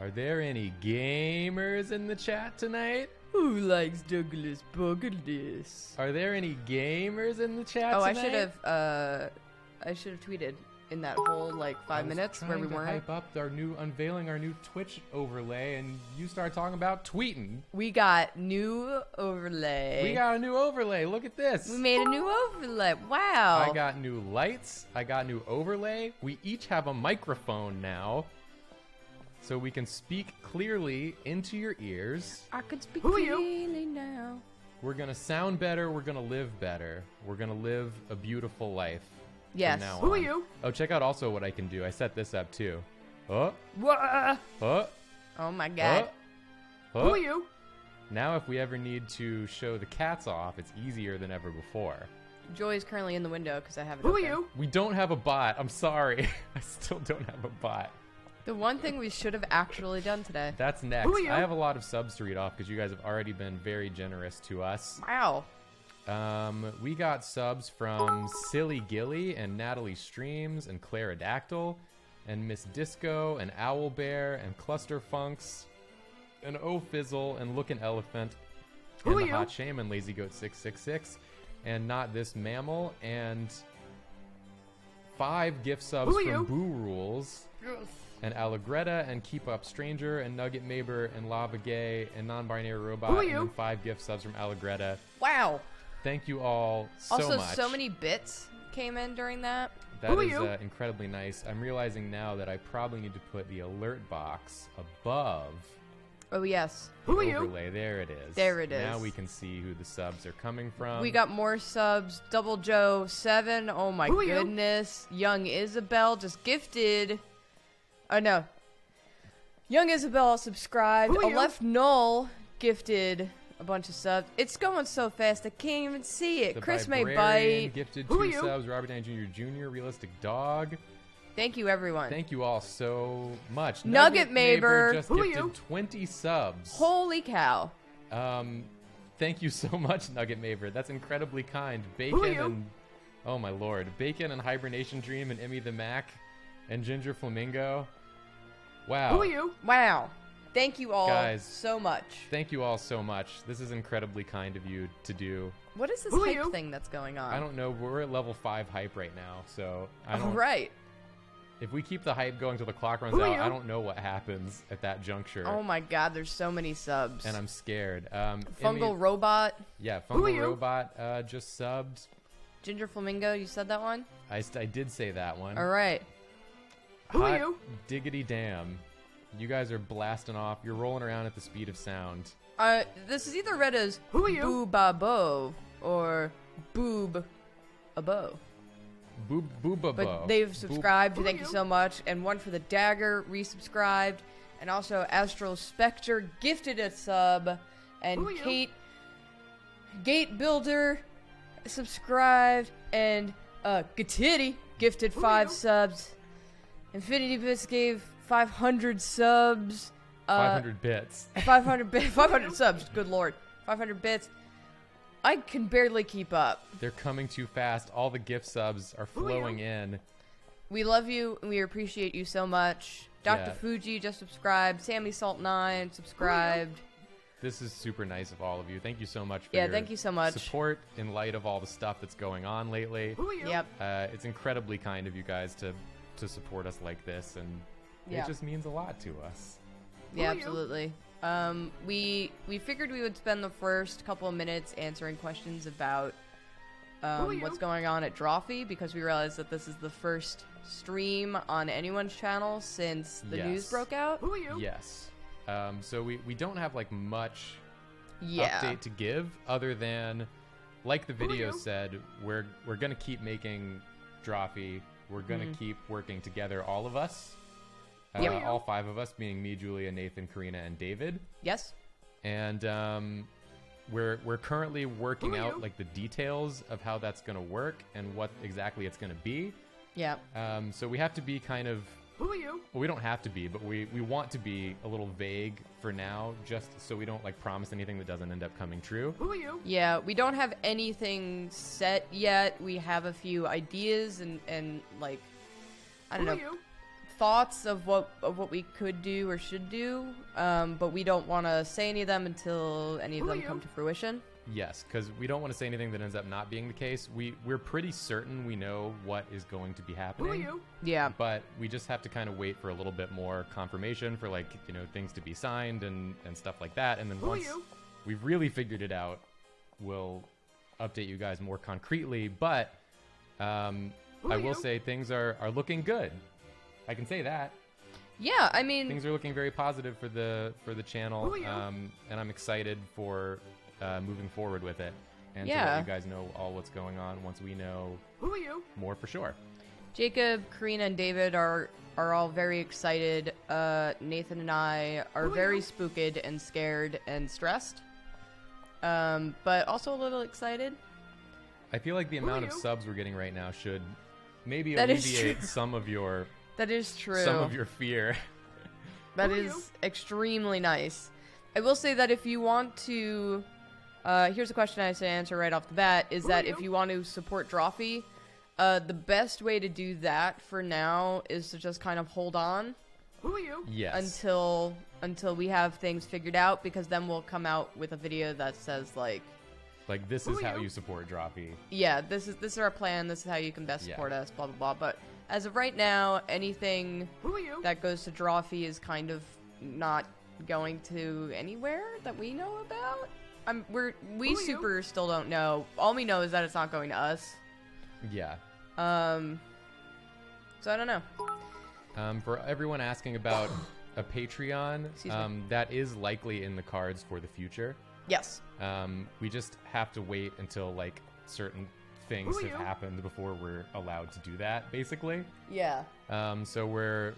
Are there any gamers in the chat tonight? Who likes Douglas Douglas? Are there any gamers in the chat Oh, tonight? I should have tweeted in that whole like 5 minutes where we weren't. Hype up our new unveiling, our new Twitch overlay, and you start talking about tweeting. We got new overlay. We got a new overlay. Look at this. We made a new overlay. Wow. I got new lights. I got new overlay. We each have a microphone now, so we can speak clearly into your ears. I can speak clearly now. We're gonna sound better. We're gonna live better. We're gonna live a beautiful life. Yes. From now Who on. are you? Oh, check out also what I can do. I set this up too. Oh. Whoa. Oh. Oh my god. Oh. Who are you? Now if we ever need to show the cats off, it's easier than ever before. Joy is currently in the window because I have it Who open. are you? We don't have a bot. I'm sorry. I still don't have a bot. The one thing we should have actually done today. That's next. Who are you? I have a lot of subs to read off because you guys have already been very generous to us. Wow. We got subs from Silly Gilly and Natalie Streams and Claradactyl and Miss Disco and Owlbear and Cluster Funks and O Fizzle and Lookin' Elephant and the Hot Shaman Lazy Goat 666 and Not This Mammal and 5 gift subs from Boo Rules and Allegretta and Keep Up Stranger and Nugget Maber and Lava Gay and Non-Binary Robot and then 5 gift subs from Allegretta. Wow. Thank you all so also, much. so many bits came in during that. That is incredibly nice. I'm realizing now that I probably need to put the alert box above Oh, yes. the overlay. There it is. There it is. Now we can see who the subs are coming from. We got more subs. Double Joe 7. Oh my goodness. Young Isabel just gifted. Oh no. Young Isabel subscribed. Aleph Null gifted a bunch of subs. It's going so fast I can't even see it. The Chris May Vibrarian Bite. gifted 2 subs. Robert Downey Jr. Realistic Dog. Thank you, everyone. Thank you all so much. Nugget Maber. Just gifted 20 subs. Holy cow. Thank you so much, Nugget Maber. That's incredibly kind. Bacon and... Oh, my lord. Bacon and Hibernation Dream and Emmy the Mac and Ginger Flamingo. Wow. Who are you? Wow. Thank you all Guys, so much. Thank you all so much. This is incredibly kind of you to do. What is this hype thing that's going on? I don't know. We're at level 5 hype right now, so I don't... Right. If we keep the hype going till the clock runs out, I don't know what happens at that juncture. Oh my god, there's so many subs. And I'm scared. Fungal Robot. Yeah, Fungal Robot just subbed. Ginger Flamingo, you said that one? I did say that one. All right. Hot diggity damn. You guys are blasting off. You're rolling around at the speed of sound. This is either read as Boobabo or Boob-abo. Boobabo. But they've subscribed. Thank you so much. And one for the Dagger resubscribed. And also Astral Spectre gifted a sub. And Gate Builder subscribed. And Gatitty gifted 5 subs. Infinity Bits gave 500 subs. 500 bits. 500 subs. Good lord. 500 bits. I can barely keep up. They're coming too fast. All the gift subs are flowing in. We love you and we appreciate you so much. Dr. Fuji just subscribed. Sammy Salt 9 subscribed. This is super nice of all of you. Thank you so much for your thank you so much. support in light of all the stuff that's going on lately. Yep. It's incredibly kind of you guys to support us like this, and it just means a lot to us. Yeah, absolutely. We figured we would spend the first couple of minutes answering questions about what's going on at Drawfee, because we realized that this is the first stream on anyone's channel since the news broke out. Yes. So we don't have like much update to give other than, like the video said, we're gonna keep making Drawfee. We're gonna keep working together, all of us. All 5 of us, being me, Julia, Nathan, Karina, and David. Yes. And we're currently working out like the details of how that's gonna work and what exactly it's gonna be. Yeah. So we have to be kind of... Well, we don't have to be, but we want to be a little vague for now, just so we don't like promise anything that doesn't end up coming true. Yeah, we don't have anything set yet. We have a few ideas and like, I don't know, thoughts of what we could do or should do, but we don't want to say any of them until any of them come to fruition. Yes, because we don't want to say anything that ends up not being the case. We're pretty certain we know what is going to be happening. Yeah. But we just have to kind of wait for a little bit more confirmation for, like, you know, things to be signed and stuff like that. And then once we've really figured it out, we'll update you guys more concretely. But I will say things are looking good. I can say that. Yeah, I mean, things are looking very positive for the channel, and I'm excited for moving forward with it, and to let you guys know all what's going on once we know more for sure. Jacob, Karina, and David are all very excited. Nathan and I are very spooked and scared and stressed, but also a little excited. I feel like the amount of subs we're getting right now should maybe alleviate some of your that is true. Some of your fear. That is extremely nice. I will say that if you want to, here's a question I have to answer right off the bat, is that if you want to support Drawfee, the best way to do that for now is to just kind of hold on. Yes. Until we have things figured out, because then we'll come out with a video that says like this is how you support Drawfee. Yeah, this is our plan, this is how you can best support us, blah blah blah. But as of right now, anything that goes to Drawfee is kind of not going to anywhere that we know about. We super still don't know. All we know is that it's not going to us. Yeah. So I don't know. For everyone asking about a Patreon, that is likely in the cards for the future. Yes. We just have to wait until like certain things have happened before we're allowed to do that, basically. Yeah. So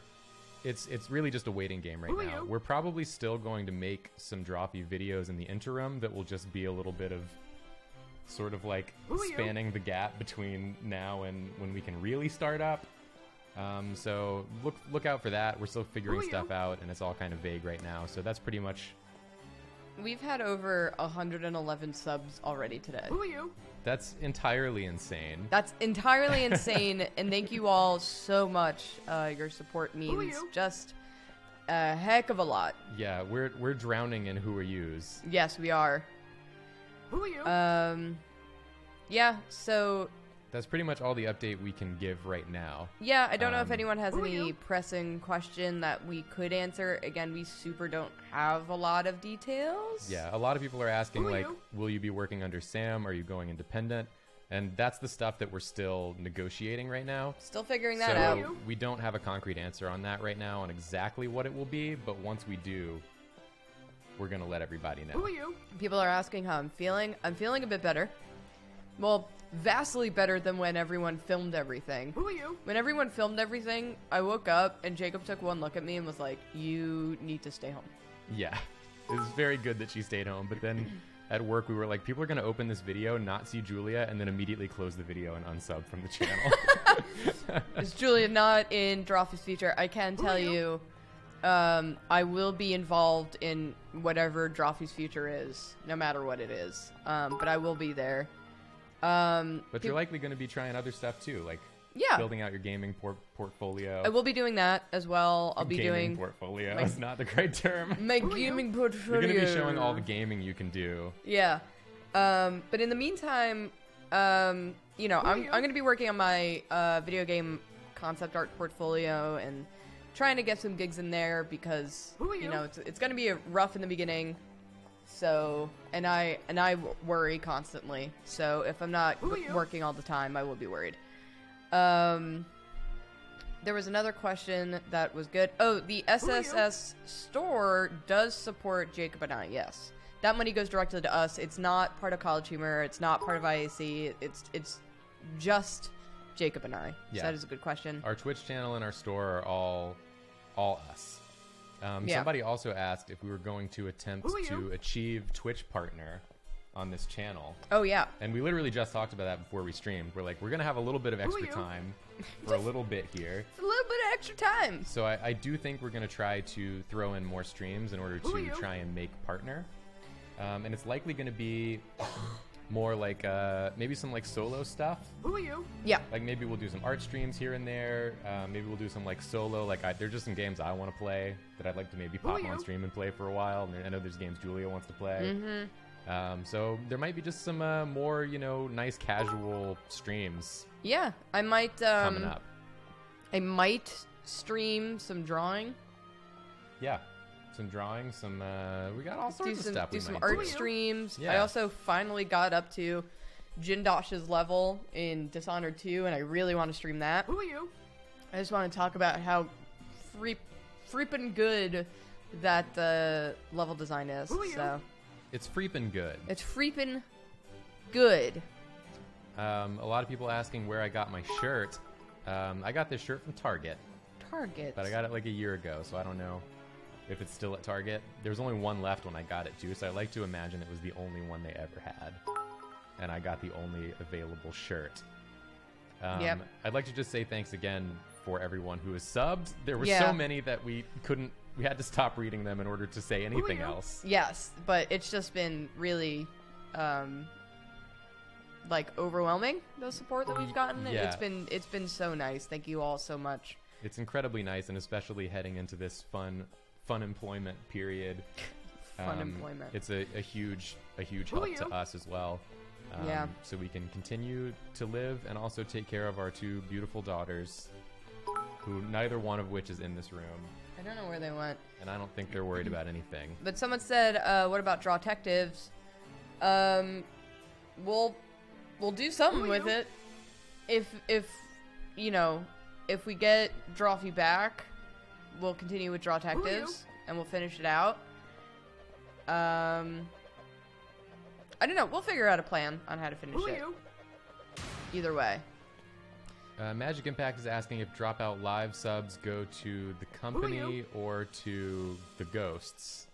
it's really just a waiting game right now. We're probably still going to make some Drawfee videos in the interim that will just be a little bit of sort of like spanning the gap between now and when we can really start up. So look out for that. We're still figuring stuff out, and it's all kind of vague right now. So that's pretty much. We've had over 111 subs already today. That's entirely insane. That's entirely insane, and thank you all so much. Your support means just a heck of a lot. Yeah, we're drowning in who are yous. Yes, we are. Yeah, so that's pretty much all the update we can give right now. Yeah, I don't know if anyone has any pressing question that we could answer. Again, we super don't have a lot of details. Yeah, a lot of people are asking, like, will you be working under Sam? Are you going independent? And that's the stuff that we're still negotiating right now. Still figuring that out. We don't have a concrete answer on that right now on exactly what it will be, but once we do, we're going to let everybody know. People are asking how I'm feeling. I'm feeling a bit better. Well, vastly better than when everyone filmed everything. When everyone filmed everything, I woke up and Jacob took one look at me and was like, you need to stay home. Yeah. It was very good that she stayed home, but then at work we were like, people are going to open this video, not see Julia, and then immediately close the video and unsub from the channel. Is Julia not in Drawfee's feature? I can tell you, I will be involved in whatever Drawfee's future is, no matter what it is. But I will be there. But you're likely going to be trying other stuff too, like building out your gaming portfolio. I will be doing that as well. I'll be doing portfolio. That's not the right term. My gaming portfolio. You're going to be showing all the gaming you can do. Yeah. But in the meantime, you know, I'm going to be working on my video game concept art portfolio and trying to get some gigs in there because you know it's going to be rough in the beginning. So, and I worry constantly. So if I'm not working all the time, I will be worried. There was another question that was good. Oh, the SSS store does support Jacob and I. Yes, that money goes directly to us. It's not part of College Humor. It's not part of IAC. It's just Jacob and I. Yeah. So that is a good question. Our Twitch channel and our store are all us. Somebody also asked if we were going to attempt to achieve Twitch partner on this channel. Oh, yeah. And we literally just talked about that before we streamed. We're like, we're going to have a little bit of extra time for a little bit here. A little bit of extra time. So I do think we're going to try to throw in more streams in order to try and make partner. And it's likely going to be more like maybe some like solo stuff. Who are you? Yeah. Like maybe we'll do some art streams here and there. Maybe we'll do some like solo. Like there's just some games I want to play that I'd like to maybe pop on stream and play for a while. And I know there's games Julia wants to play. So there might be just some more, you know, nice casual streams. Yeah, I might coming up. I might stream some drawing. Yeah, some drawing, some we got all sorts of stuff. Do we some might art do. streams. Yeah. I also finally got up to Jindosh's level in Dishonored 2, and I really want to stream that. Who are you? I just want to talk about how freepin' good that level design is. Who are you? So It's freepin' good. it's freepin' good. A lot of people asking where I got my shirt. I got this shirt from Target, Target. but I got it like a year ago, so I don't know if it's still at Target. There's only one left when I got it too, so I like to imagine it was the only one they ever had. And I got the only available shirt. Yep. I'd like to just say thanks again for everyone who has subbed. There were Yeah. so many that we had to stop reading them in order to say anything else. Yes, but it's just been really, like overwhelming, the support that we've gotten. Yeah. It's been so nice. Thank you all so much. It's incredibly nice, and especially heading into this fun employment period. Fun employment. It's a huge help to us as well. Yeah. So we can continue to live and also take care of our two beautiful daughters, who neither one of which is in this room. I don't know where they went. And I don't think they're worried about anything. But someone said, "What about Drawtectives?" We'll do something with it. If you know, if we get Drawfee back, we'll continue with Drawtectives and we'll finish it out. I don't know. We'll figure out a plan on how to finish it. Either way. Magic Impact is asking if Dropout Live subs go to the company or to the ghosts.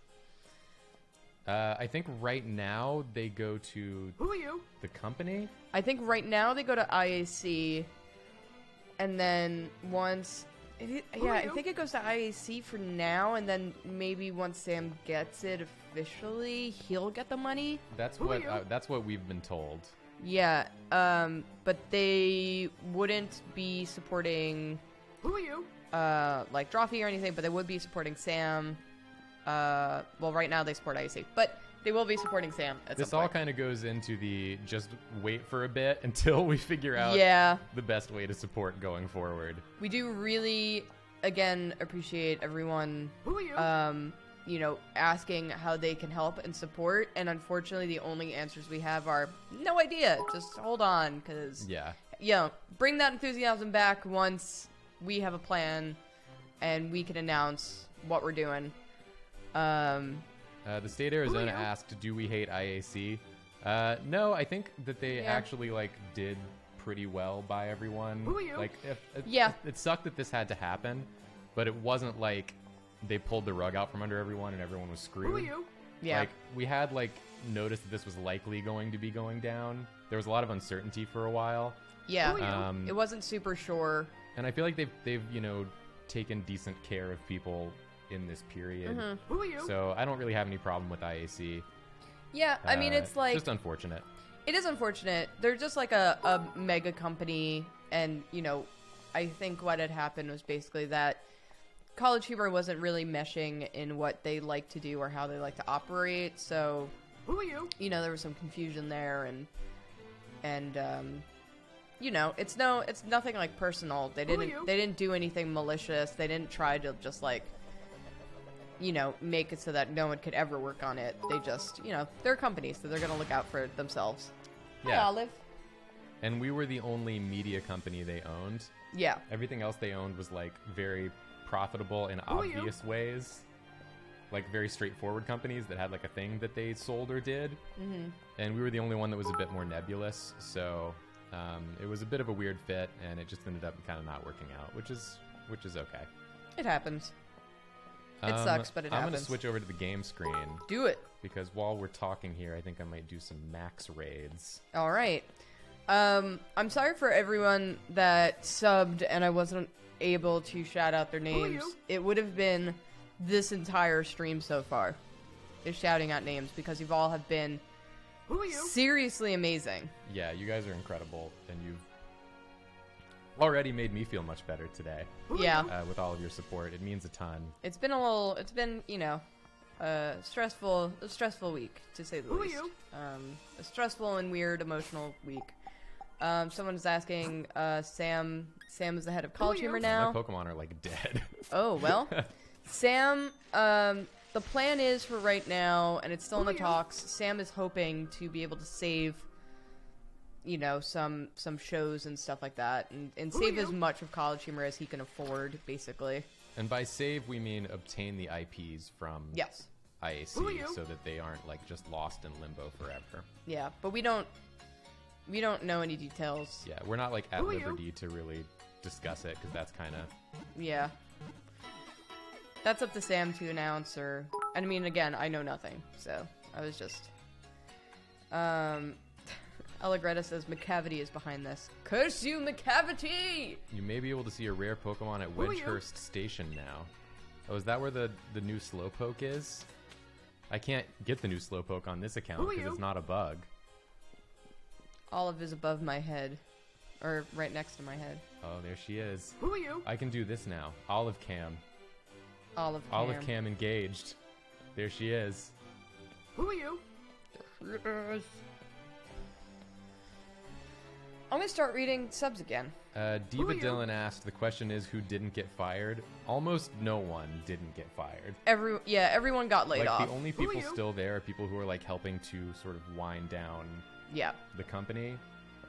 I think right now they go to the company. I think right now they go to IAC, and then once... I think it goes to IAC for now, and then maybe once Sam gets it officially, he'll get the money. That's what we've been told. Yeah, but they wouldn't be supporting like Drawfee or anything, but they would be supporting Sam. Well, right now they support IAC, but they will be supporting Sam at This some all point. kind of goes into the just wait for a bit until we figure out the best way to support going forward. We do really, again, appreciate everyone, you know, asking how they can help and support. And unfortunately, the only answers we have are no idea. Just hold on, because bring that enthusiasm back once we have a plan and we can announce what we're doing. The state of Arizona asked, "Do we hate IAC?" No, I think that they actually did pretty well by everyone. It sucked that this had to happen, but it wasn't like they pulled the rug out from under everyone and everyone was screwed. Yeah. We had noticed that this was likely going to be going down. There was a lot of uncertainty for a while. Yeah. It wasn't super sure. And I feel like they've taken decent care of people in this period. So I don't really have any problem with IAC. Yeah, I mean, it's just unfortunate. It is unfortunate. They're just like a mega company, and, you know, I think what had happened was basically that College Humor wasn't really meshing in what they like to do or how they like to operate, so, you know, there was some confusion there, and you know, it's nothing like personal. They didn't do anything malicious. They didn't try to just you know, make it so that no one could ever work on it. They just, you know, they're a company, so they're going to look out for themselves. Yeah. Hi, Olive. And we were the only media company they owned. Yeah. Everything else they owned was, very profitable in obvious ways. Very straightforward companies that had, a thing that they sold or did. Mm-hmm. And we were the only one that was a bit more nebulous, so it was a bit of a weird fit, and it just ended up kind of not working out, which is okay. It happens. It sucks, but it happens. I'm going to switch over to the game screen. Do it. Because while we're talking here, I think I might do some max raids. All right. I'm sorry for everyone that subbed and I wasn't able to shout out their names. It would have been this entire stream so far is shouting out names, because you've all have been seriously amazing. Yeah, you guys are incredible, and you've already made me feel much better today. Yeah. With all of your support, it means a ton. It's been you know, a stressful week, to say the least. A stressful and weird emotional week. Someone is asking, Sam is the head of College Humor now. My Pokemon are like dead. Oh, well. Sam, the plan is for right now, and it's still in the talks, Sam is hoping to be able to save, you know, some shows and stuff like that, and save as much of College Humor as he can afford, basically. And by save, we mean obtain the IPs from IAC so that they aren't, like, just lost in limbo forever. Yeah, but we don't know any details. Yeah, we're not, like, at liberty to really discuss it, because that's kind of... Yeah. That's up to Sam to announce, or... I mean, again, I know nothing, so I was just... Allegretta says McCavity is behind this. Curse you, McCavity! You may be able to see a rare Pokemon at Wedgehurst Station now. Oh, is that where the new Slowpoke is? I can't get the new Slowpoke on this account because it's not a bug. Olive is above my head. Or right next to my head. Oh, there she is. Who are you? I can do this now. Olive Cam. Olive Cam engaged. There she is. Who are you? Yes. I'm gonna start reading subs again. Diva Dylan asked, the question is who didn't get fired? Almost no one didn't get fired. Everyone got laid off. The only people still there are people who are like helping to sort of wind down the company.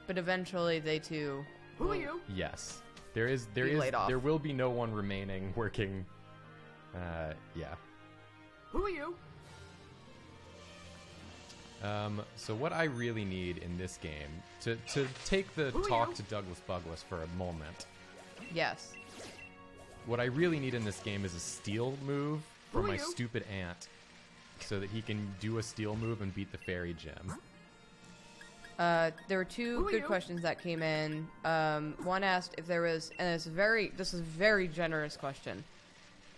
But eventually they too will. Yes. There will be no one remaining working. Who are you? So what I really need in this game, to take the talk to Douglas Bugless for a moment. Yes. What I really need in this game is a steal move for my stupid aunt, so that he can do a steal move and beat the fairy gym. There were two good questions that came in. One asked if there was, and this is a very generous question.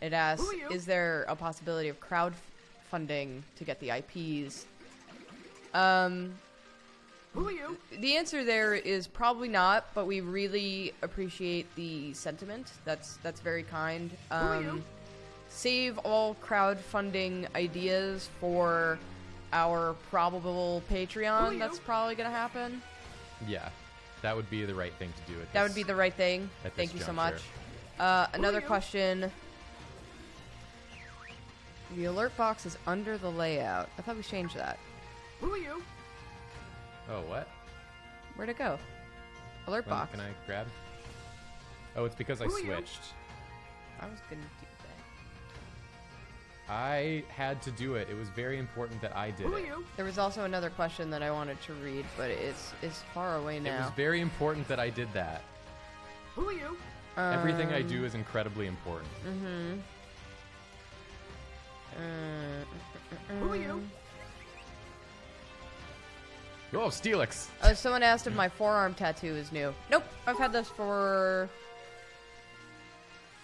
It asked, is there a possibility of crowdfunding to get the IPs? Who are you? The answer there is probably not, but we really appreciate the sentiment. That's very kind. Who are you? Save all crowdfunding ideas for our probable Patreon. That's probably going to happen. Yeah, that would be the right thing to do. That would be the right thing. Thank you so much. Another question. The alert box is under the layout. I thought we changed that. Who are you? Oh, what? Where'd it go? Alert box. Can I grab? Oh, it's because I switched. I was gonna do that. I had to do it. It was very important that I did it. There was also another question that I wanted to read, but it's far away now. It was very important that I did that. Who are you? Everything I do is incredibly important. Who are you? Oh, Steelix! Someone asked if my forearm tattoo is new. Nope, I've had this for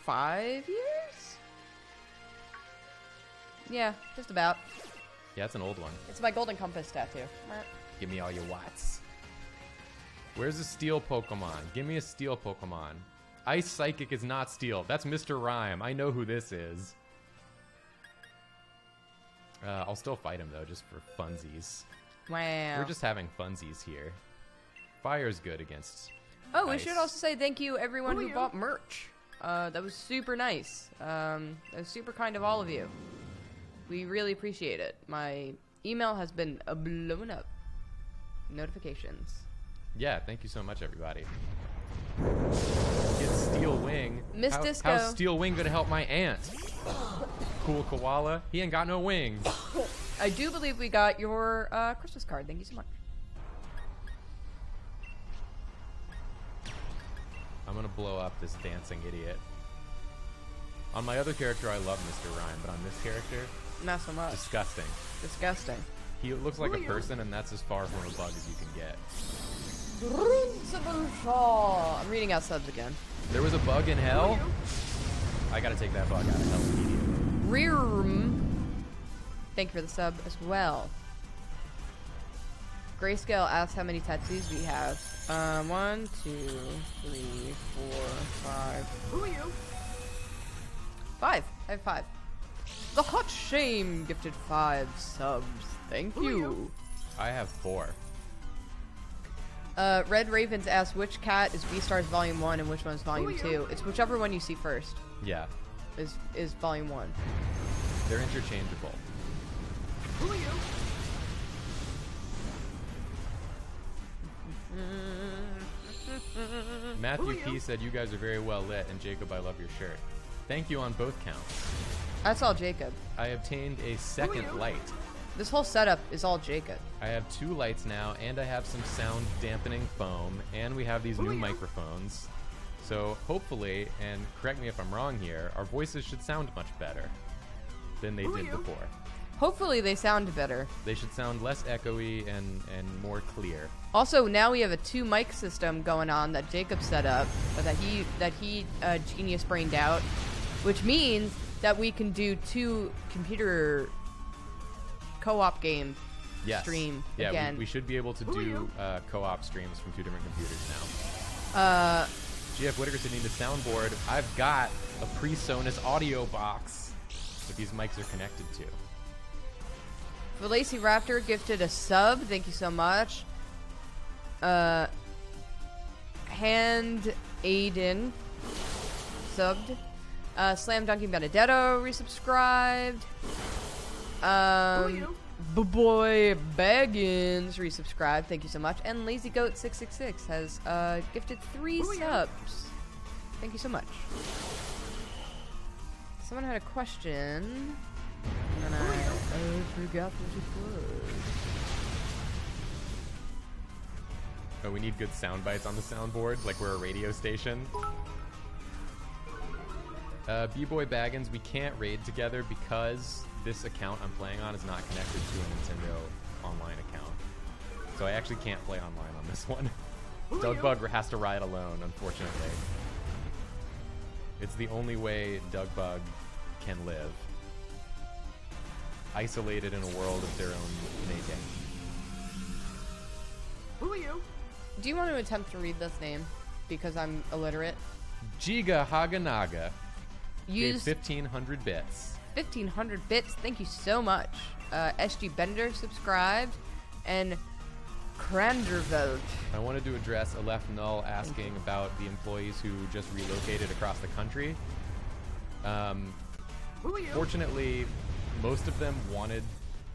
5 years? Yeah, just about. Yeah, it's an old one. It's my Golden Compass tattoo. Give me all your watts. Where's a steel Pokemon? Give me a steel Pokemon. Ice Psychic is not steel. That's Mr. Rhyme. I know who this is. I'll still fight him, though, just for funsies. Wow. We're just having funsies here. Fire's good against ice. We should also say thank you everyone who bought merch. That was super nice. That was super kind of all of you. We really appreciate it. My email has been blown up. Notifications. Yeah, thank you so much, everybody. Get Steel Wing. Miss Disco. How's Steel Wing gonna help my aunt? Cool koala. He ain't got no wings. I do believe we got your Christmas card. Thank you so much. I'm gonna blow up this dancing idiot. On my other character, I love Mr. Rhyme, but on this character, not so much. Disgusting. Disgusting. He looks like a person, and that's as far from a bug as you can get. I'm reading out subs again. There was a bug in hell? I gotta take that bug out of hell immediately. Thank you for the sub as well. Grayscale asks how many tattoos we have. 1, 2, 3, 4, 5. Who are you? 5. I have 5. The Hot Shame gifted 5 subs. Thank Who are you. you? I have 4. Red Ravens asks which cat is Beastars Volume 1 and which one's Volume Who are 2. you? It's whichever one you see first Yeah, is Volume 1. they're interchangeable. Who are you? Matthew Who are P you? said you guys are very well lit, and Jacob, I love your shirt. Thank you on both counts. That's all Jacob. I obtained a second you? light. This whole setup is all Jacob. I have 2 lights now, and I have some sound dampening foam, and we have these Who new are you? microphones. So hopefully, and correct me if I'm wrong here, our voices should sound much better than they Who are did you? before. Hopefully they sound better. They should sound less echoey and more clear. Also, now we have a 2 mic system going on that Jacob set up, that he genius brained out, which means that we can do 2 computer co-op game Yes. stream Yeah, again. we should be able to Who are do you? co-op streams from 2 different computers now. GF Whitaker said need a soundboard. I've got a PreSonus audio box that these mics are connected to. The Lacey Raptor gifted a sub. Thank you so much. Hand Aiden subbed. Slam Dunking Benedetto resubscribed. Who are you? Boy Baggins resubscribed. Thank you so much. And Lazy Goat 666 has gifted 3 Who are you? subs. Thank you so much. Someone had a question. And I forgot what it was. Oh, we need good sound bites on the soundboard, like we're a radio station. B-Boy Baggins, we can't raid together because this account I'm playing on is not connected to a Nintendo Online account. So I actually can't play online on this one. Who are you? Dougbug has to ride alone, unfortunately. It's the only way Dougbug can live. Isolated in a world of their own making. Who are you? Do you want to attempt to read this name? Because I'm illiterate. Giga Haganaga gave Use 1,500 bits. 1,500 bits. Thank you so much. SG Bender subscribed. And Cranderveld. I wanted to address Aleph Null asking about the employees who just relocated across the country. Who are you? Fortunately, most of them wanted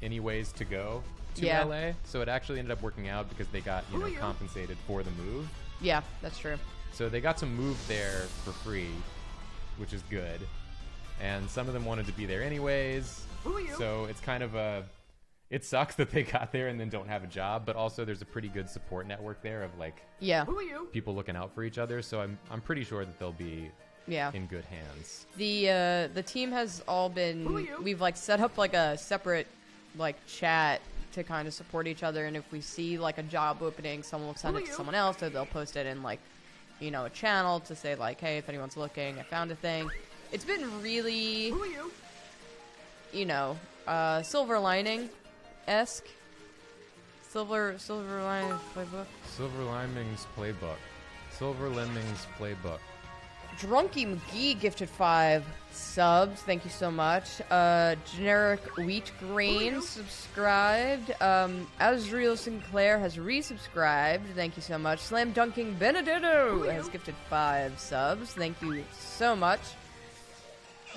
anyways to go to Yeah. LA, so it actually ended up working out because they got, Who are you? compensated for the move. Yeah, that's true. So they got to move there for free, which is good. And some of them wanted to be there anyways. Who are you? So it's kind of it sucks that they got there and then don't have a job, but also there's a pretty good support network there of like Yeah. Who are you? people looking out for each other. So I'm pretty sure that they'll be Yeah. in good hands. The team has all Who are been you? we've like set up like a separate like chat to kind of support each other, and if we see like a job opening, someone will send Who it are to you? someone else, or they'll post it in like a channel to say like, hey, if anyone's looking, I found a thing. It's been really Who are you? silver lining esque. Silver lining playbook. Silver Lemmings Playbook. Silver Lemmings Playbook. Drunky McGee gifted 5 subs. Thank you so much. Generic Wheat Grain subscribed. Azriel Sinclair has resubscribed. Thank you so much. Slam Dunking Benedetto has gifted 5 subs. Thank you so much.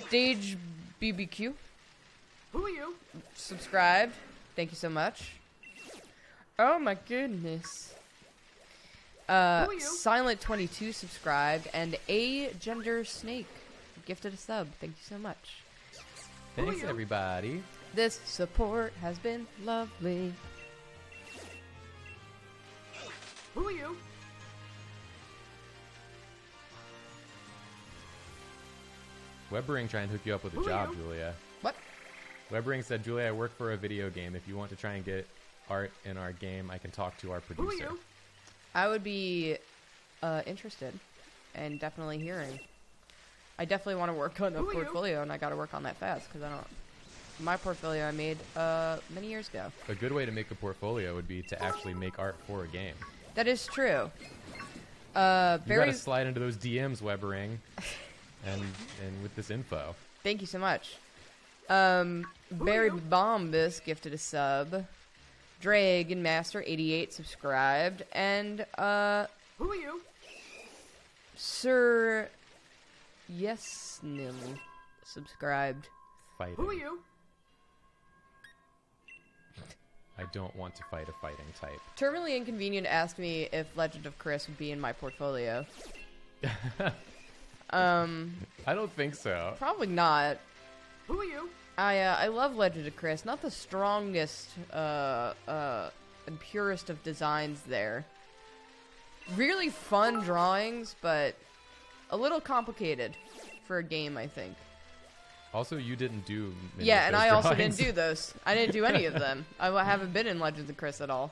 Stage BBQ Who are you? subscribed. Thank you so much. Oh my goodness. are you? Silent 22 subscribed, and A Gender Snake gifted a sub. Thank you so much. Thanks, you? everybody. This support has been lovely. Who are you? Webbering trying to hook you up with a Who are job, you? Julia. What? Webbering said, Julia, I work for a video game. If you want to try and get art in our game, I can talk to our Who are producer. you? I would be interested and definitely hearing. I definitely want to work on a Who are you? portfolio, and I got to work on that fast because I don't. my portfolio I made many years ago. A good way to make a portfolio would be to actually make art for a game. That is true. You Barry, gotta slide into those DMs, Webbering, and with this info. thank you so much. Barry Bombus gifted a sub. Dragon Master 88 subscribed, and Who are you? Sir Yesnim subscribed. Fighting. Who are you? I don't want to fight a fighting type. Terminally Inconvenient asked me if Legend of Chris would be in my portfolio. I don't think so. Probably not. Who are you? I love Legend of Chris. Not the strongest and purest of designs there. Really fun drawings, but a little complicated for a game, I think. Also, you didn't do many Yeah, of and those I also drawings. didn't do those. I didn't do any of them. I haven't been in Legends of Chris at all.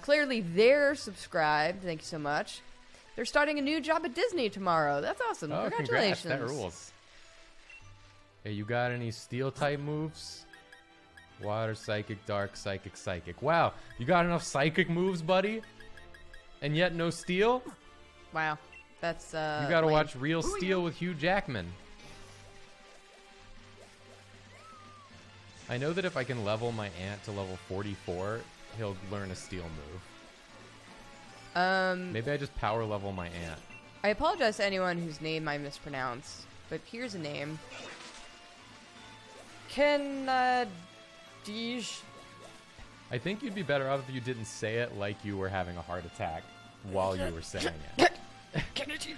Clearly, they're subscribed. Thank you so much. They're starting a new job at Disney tomorrow. That's awesome. Oh, Congratulations. congrats. That rules. Hey, you got any steel type moves? Water, psychic, dark, psychic, psychic. Wow, you got enough psychic moves, buddy? And yet no steel? Wow. That's, You gotta lame. watch Real Steel with Hugh Jackman. I know that if I can level my ant to level 44, he'll learn a steel move. Maybe I just power level my ant. I apologize to anyone whose name I mispronounce, but here's a name. Kenadish. I think you'd be better off if you didn't say it like you were having a heart attack while you were saying it. Kenadish.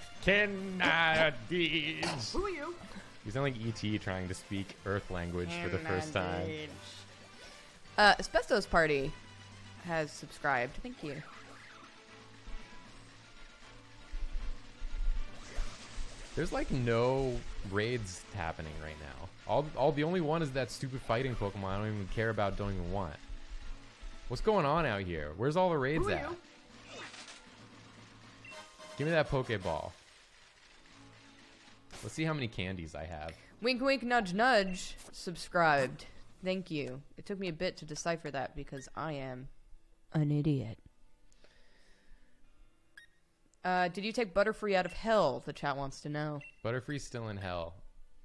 Who are you? You sound like E.T. trying to speak Earth language for the first time. Asbestos Party has subscribed. Thank you. There's like no raids happening right now. All the only one is that stupid fighting Pokemon I don't even care about, don't even want. What's going on out here? Where's all the raids Who are at? you? Give me that Pokeball. Let's see how many candies I have. Wink wink nudge nudge subscribed. Thank you. It took me a bit to decipher that because I am an idiot. Did you take Butterfree out of hell? The chat wants to know. Butterfree's still in hell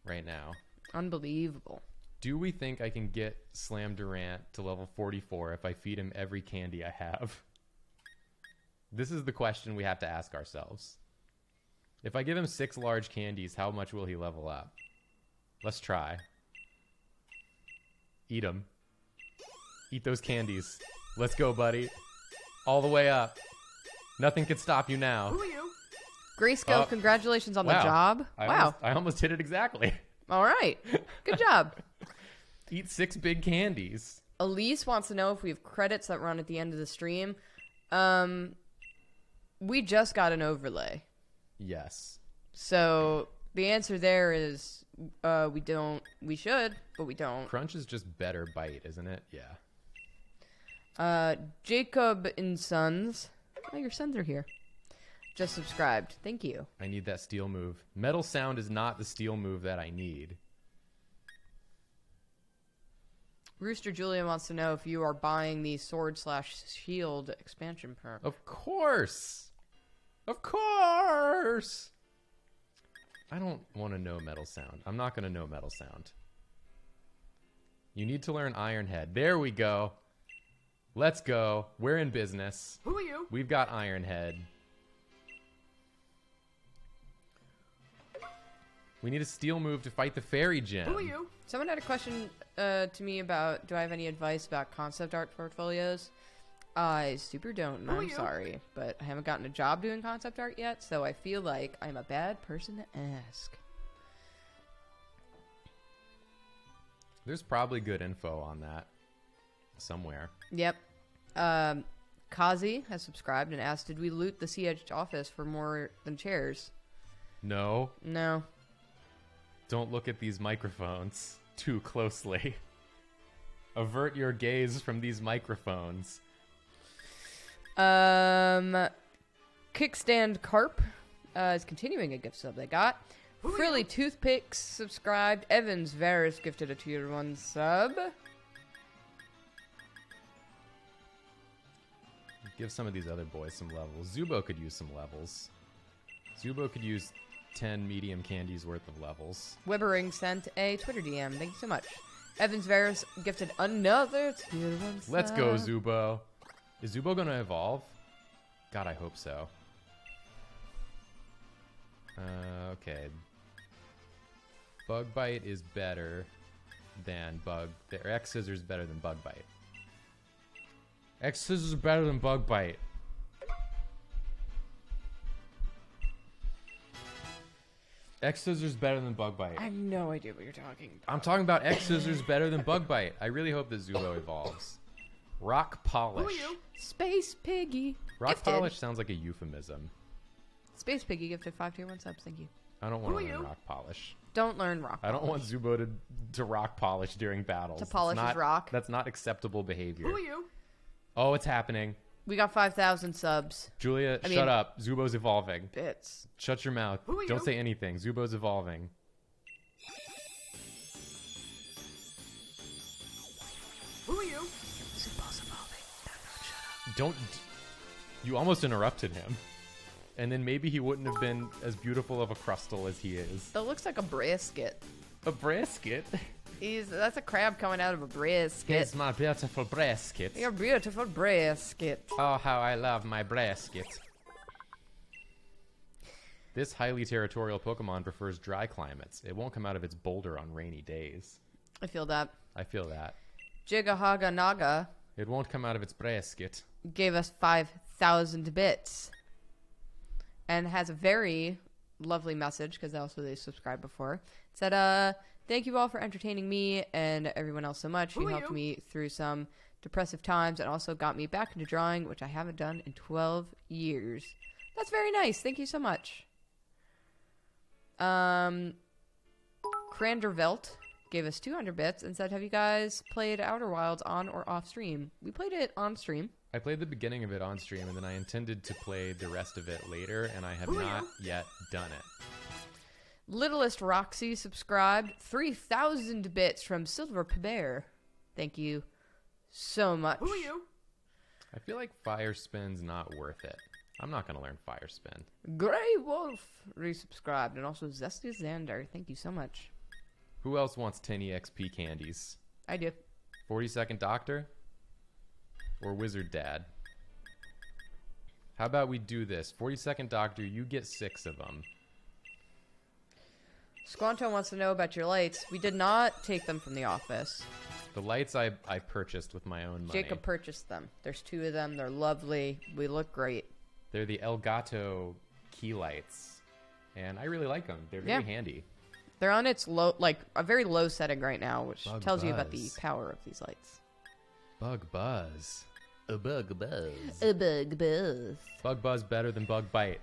right now. Unbelievable. Do we think I can get Slam Durant to level 44 if I feed him every candy I have? This is the question we have to ask ourselves. If I give him 6 large candies, how much will he level up? Let's try. Eat them. Eat those candies. Let's go, buddy. All the way up. Nothing can stop you now. Who are you? Grayscale, congratulations on the Wow. job. Wow. I almost hit it exactly. All right. Good job. Eat 6 big candies. Elise wants to know if we have credits that run at the end of the stream. We just got an overlay. Yes. So the answer there is we don't. We should, but we don't. Crunch is just better bite, isn't it? Yeah. Jacob and Sons. Oh, your sons are here. Just subscribed. Thank you. I need that steel move. Metal Sound is not the steel move that I need. Rooster Julia wants to know if you are buying the Sword/Shield expansion pack. Of course. Of course. I don't want to know Metal Sound. I'm not going to know Metal Sound. You need to learn Iron Head. There we go. Let's go. We're in business. Who are you? We've got Iron Head. We need a steel move to fight the Fairy Gym. Who are you? Someone had a question to me about, do I have any advice about concept art portfolios? I super don't, and Who are I'm you? sorry, but I haven't gotten a job doing concept art yet, so I feel like I'm a bad person to ask. There's probably good info on that somewhere. Yep. Kazi has subscribed and asked, did we loot the CH office for more than chairs? No, No. don't look at these microphones too closely. Avert your gaze from these microphones. Kickstand Carp is continuing a gift sub they got. Frilly Toothpicks subscribed. Evans Varus gifted a tier 1 sub. Give some of these other boys some levels. Zubo could use some levels. Zubo could use 10 medium candies worth of levels. Wibbering sent a Twitter DM. Thank you so much. Evans Varus gifted another tier 1 sub. Let's go, Zubo. Is Zubo going to evolve? God, I hope so. Okay. Bug Bite is better than X Scissors is better than Bug Bite. X Scissors is better than Bug Bite. X Scissors is better than Bug Bite. I have no idea what you're talking about. I'm talking about X Scissors better than Bug Bite. I really hope that Zubo evolves. Rock Polish. Space Piggy. Rock Gifted. Polish sounds like a euphemism. Space Piggy gifted 5 tier 1 subs. Thank you. I don't want to learn Rock Polish. Don't learn rock. I don't want Zubo to rock polish during battles. To polish his rock. That's not acceptable behavior. Who are you? Oh, it's happening. We got 5,000 subs. Julia, shut up. Zubo's evolving. Bits. Shut your mouth. Who are Don't you? say anything. Zubo's evolving. Who are you? Zubo's evolving. Shut up. Don't. You almost interrupted him. And then maybe he wouldn't have been as beautiful of a crustal as he is. That looks like a brisket. A brisket? That's a crab coming out of a brisket. It's my beautiful brisket. Your beautiful brisket. Oh, how I love my brisket. This highly territorial Pokemon prefers dry climates. It won't come out of its boulder on rainy days. I feel that. I feel that. Jigahaga Naga It won't come out of its brisket. gave us 5,000 bits. And has a very lovely message, because also they subscribed before. It said, thank you all for entertaining me and everyone else so much. You helped me through some depressive times and also got me back into drawing, which I haven't done in 12 years. That's very nice. Thank you so much. Crandervelt gave us 200 bits and said, have you guys played Outer Wilds on or off stream? We played it on stream. I played the beginning of it on stream, and then I intended to play the rest of it later, and I have not yet done it. Littlest Roxy subscribed. 3,000 bits from Silver Bear. Thank you so much. Who are you? I feel like Fire Spin's not worth it. I'm not going to learn Fire Spin. Grey Wolf resubscribed. And also Zesty Xander. Thank you so much. Who else wants 10 EXP candies? I do. 42nd Doctor? Or Wizard Dad? How about we do this? 42nd Doctor, you get 6 of them. Squanto wants to know about your lights. We did not take them from the office. The lights I purchased with my own money. Jacob purchased them. There's 2 of them. They're lovely. We look great. They're the Elgato key lights. And I really like them. They're very handy. They're on its low, like a very low setting right now, which Bug tells you about the buzz. power of these lights. Bug Buzz. A Bug Buzz. A bug buzz. Bug Buzz better than Bug Bite.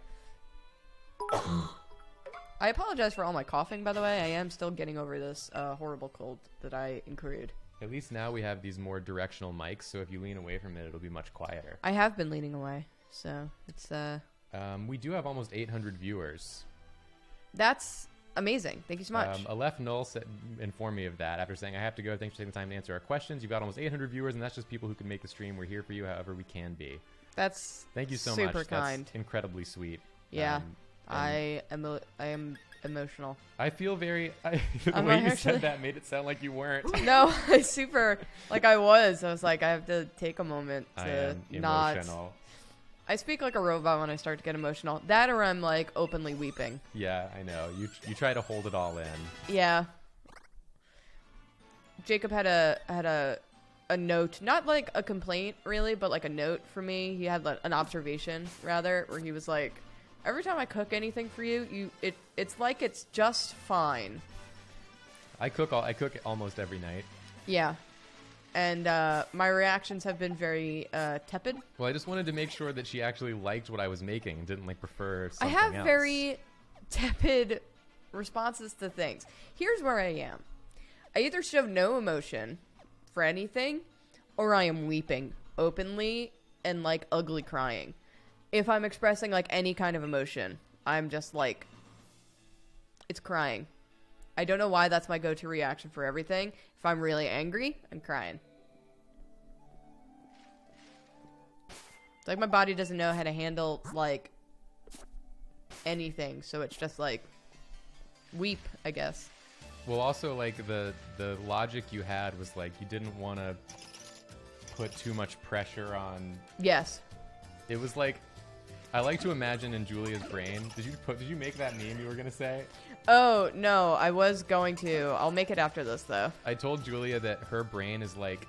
I apologize for all my coughing, by the way. I am still getting over this horrible cold that I incurred. At least now we have these more directional mics, so if you lean away from it, it'll be much quieter. I have been leaning away, so it's We do have almost 800 viewers. that's amazing. Thank you so much. Aleph Null informed me of that after saying, I have to go. Thanks for taking the time to answer our questions. You've got almost 800 viewers, and that's just people who can make the stream. We're here for you however we can be. That's Thank you so super much. kind. That's incredibly sweet. Yeah, and I am emotional. I feel very... the I'm way you actually- said that made it sound like you weren't. No, I super like I was. I was like, I have to take a moment I to am not. emotional. I speak like a robot when I start to get emotional. That or I'm like openly weeping. Yeah, I know. You try to hold it all in. Yeah. Jacob had a note, not like a complaint really, but like a note for me. He had like, an observation rather, where he was like, every time I cook anything for you, it's like it's just fine. I cook almost every night. Yeah. And my reactions have been very tepid. Well, I just wanted to make sure that she actually liked what I was making and didn't like prefer I something have else. very tepid responses to things. Here's where I am. I either show no emotion for anything, or I am weeping openly and like ugly crying. If I'm expressing like any kind of emotion, I'm just like it's crying. I don't know why that's my go-to reaction for everything. If I'm really angry, I'm crying. It's like my body doesn't know how to handle, like, anything, so it's just like weep, I guess. Well, also, like, the logic you had was, like, you didn't want to put too much pressure on... Yes. It was like, I like to imagine in Julia's brain... Did you make that meme you were going to say? Oh, no, I was going to. I'll make it after this, though. I told Julia that her brain is like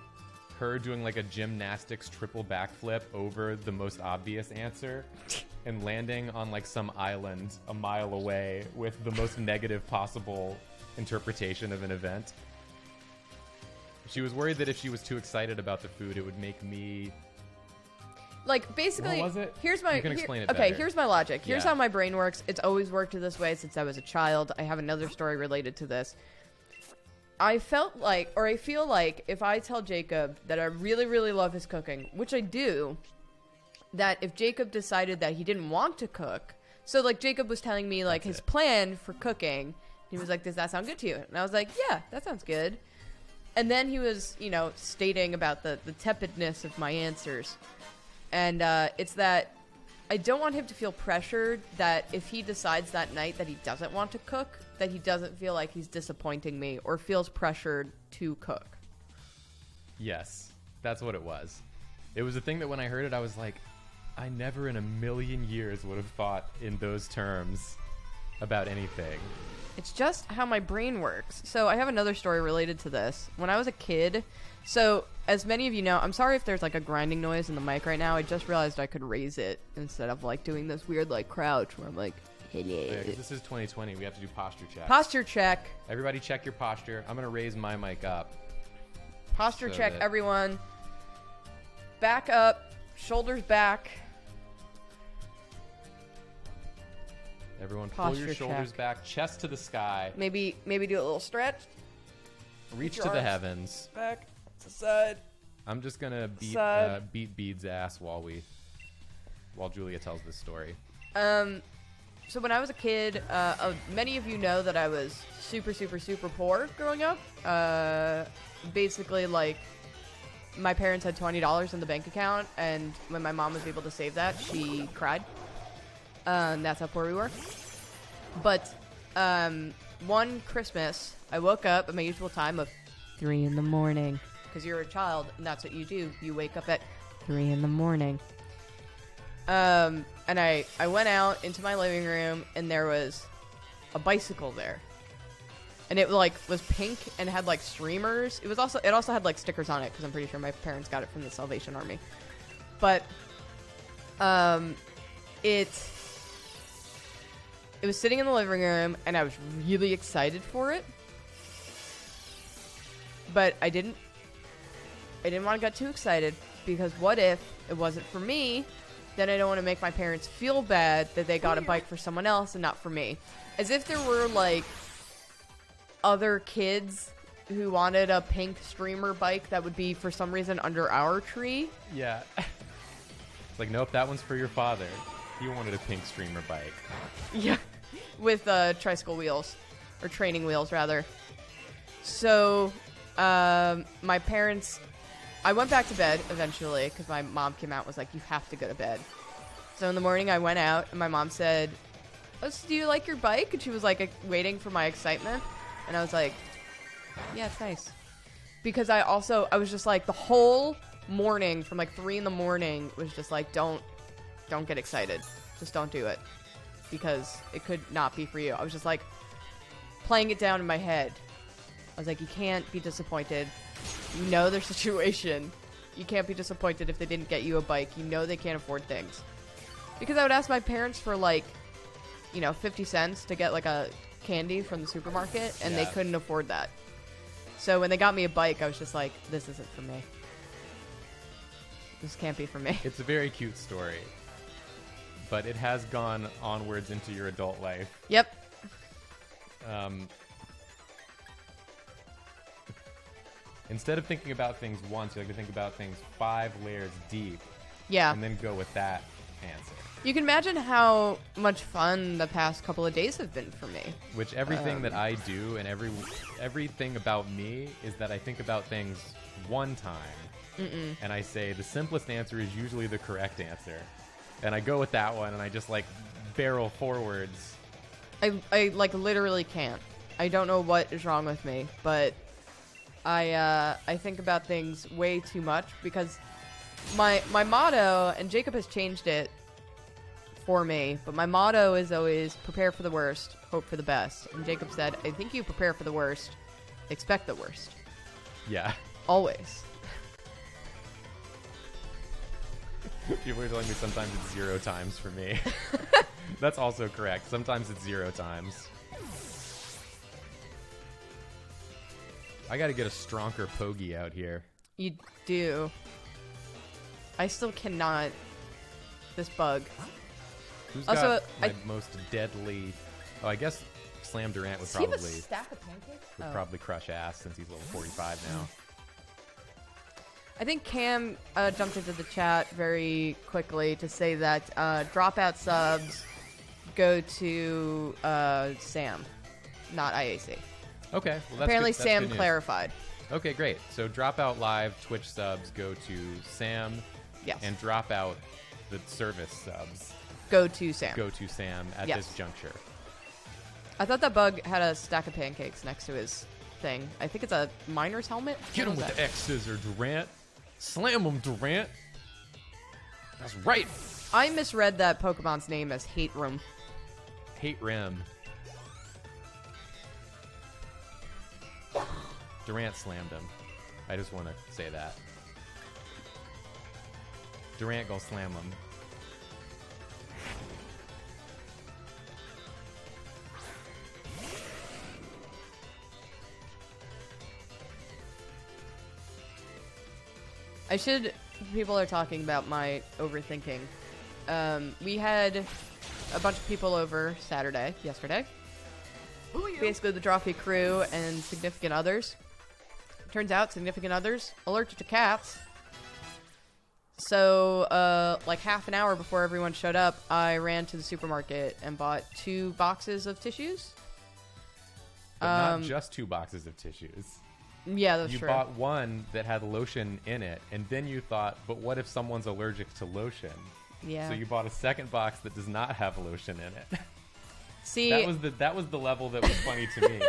her doing like a gymnastics triple backflip over the most obvious answer and landing on like some island a mile away with the most negative possible interpretation of an event. She was worried that if she was too excited about the food, it would make me... Like, basically, What was it? here's my... You can explain it Okay, better. here's my logic. Here's Yeah. how my brain works. It's always worked this way since I was a child. I have another story related to this. I felt like, or I feel like, if I tell Jacob that I really, really love his cooking, which I do, that if Jacob decided that he didn't want to cook... So, like, Jacob was telling me, like, his plan for cooking. He was like, does that sound good to you? And I was like, yeah, that sounds good. And then he was, you know, stating about the tepidness of my answers. And it's that I don't want him to feel pressured that if he decides that night that he doesn't want to cook, that he doesn't feel like he's disappointing me or feels pressured to cook. Yes, that's what it was. It was a thing that when I heard it, I was like, I never in a million years would have thought in those terms about anything. It's just how my brain works. So I have another story related to this. When I was a kid, so as many of you know, I'm sorry if there's like a grinding noise in the mic right now. I just realized I could raise it instead of like doing this weird like crouch where I'm like, hello. Yeah, 'cause this is 2020. We have to do posture checks. Posture check. Everybody check your posture. I'm going to raise my mic up. Posture So check, that- everyone. Back up, shoulders back. Everyone pull your Posture shoulders check. back, chest to the sky, Maybe do a little stretch. reach your to the arms heavens. Back to side. I'm just going to Side. beat Bede's ass while Julia tells this story. So when I was a kid, many of you know that I was super, super, super poor growing up. Basically, like, my parents had $20 in the bank account, and when my mom was able to save that, she cried. That's how poor we were. But one Christmas, I woke up at my usual time of 3 in the morning. Because you're a child, and that's what you do. You wake up at 3 in the morning. And I went out into my living room, and there was a bicycle there. And it like was pink and had like streamers. It also had like stickers on it because I'm pretty sure my parents got it from the Salvation Army. But it was sitting in the living room, and I was really excited for it. But I didn't want to get too excited, because what if it wasn't for me? Then I don't want to make my parents feel bad that they got a bike for someone else and not for me. As if there were, like, other kids who wanted a pink streamer bike that would be, for some reason, under our tree. Yeah. It's like, nope, that one's for your father. He wanted a pink streamer bike. Yeah, with tricycle wheels, or training wheels, rather. So, my parents... I went back to bed eventually because my mom came out and was like, you have to go to bed. So in the morning I went out and my mom said, oh, so do you like your bike? And she was like waiting for my excitement. And I was like, yeah, it's nice. Because I was just like the whole morning from like 3 in the morning was just like, don't get excited. Just don't do it. Because it could not be for you. I was just like playing it down in my head. I was like, you can't be disappointed. You know their situation. You can't be disappointed if they didn't get you a bike. You know they can't afford things. Because I would ask my parents for, like, 50 cents to get, like, a candy from the supermarket, and they couldn't afford that. So when they got me a bike, I was just like, this isn't for me. This can't be for me. It's a very cute story. But it has gone onwards into your adult life. Yep. Instead of thinking about things once, you like to think about things 5 layers deep. Yeah. And then go with that answer. You can imagine how much fun the past couple of days have been for me. Which everything that I do and everything about me is that I think about things one time. And I say the simplest answer is usually the correct answer. And I go with that one and I just like barrel forwards. I like literally can't. I don't know what is wrong with me, but I think about things way too much because my motto, and Jacob has changed it for me, but my motto is always prepare for the worst, hope for the best. And Jacob said, I think you prepare for the worst, expect the worst. Yeah. Always. People are telling me sometimes it's 0 times for me. That's also correct. Sometimes it's 0 times. I gotta get a stronger Pogie out here. You do. I still cannot. This bug. Who's Also, got my most deadly... Oh, I guess Slam Durant would Does he have a probably stack of pancakes? would probably crush ass since he's level 45 now. I think Cam jumped into the chat very quickly to say that dropout subs go to Sam, not IAC. Okay. Well, that's Apparently good, that's Sam good news. clarified. Okay, great. So Dropout Live Twitch subs go to Sam. Yes. And Dropout the service subs Go to Sam. go to Sam at Yes. this juncture. I thought that bug had a stack of pancakes next to his thing. I think it's a miner's helmet. Get him What with was the X scissor, Durant. Slam him, Durant. That's right. I misread that Pokemon's name as Hate Room. Hate Rim. Durant slammed him. I just want to say that. Durant go slam him. People are talking about my overthinking. We had a bunch of people over yesterday. Who are you? Basically the Drawfee crew and significant others. Turns out significant others allergic to cats. So, like half an hour before everyone showed up, I ran to the supermarket and bought 2 boxes of tissues. But not just 2 boxes of tissues. Yeah, that's You true. bought one that had lotion in it, and then you thought, but what if someone's allergic to lotion? Yeah. So you bought a second box that does not have lotion in it. See, that was the level that was funny to me.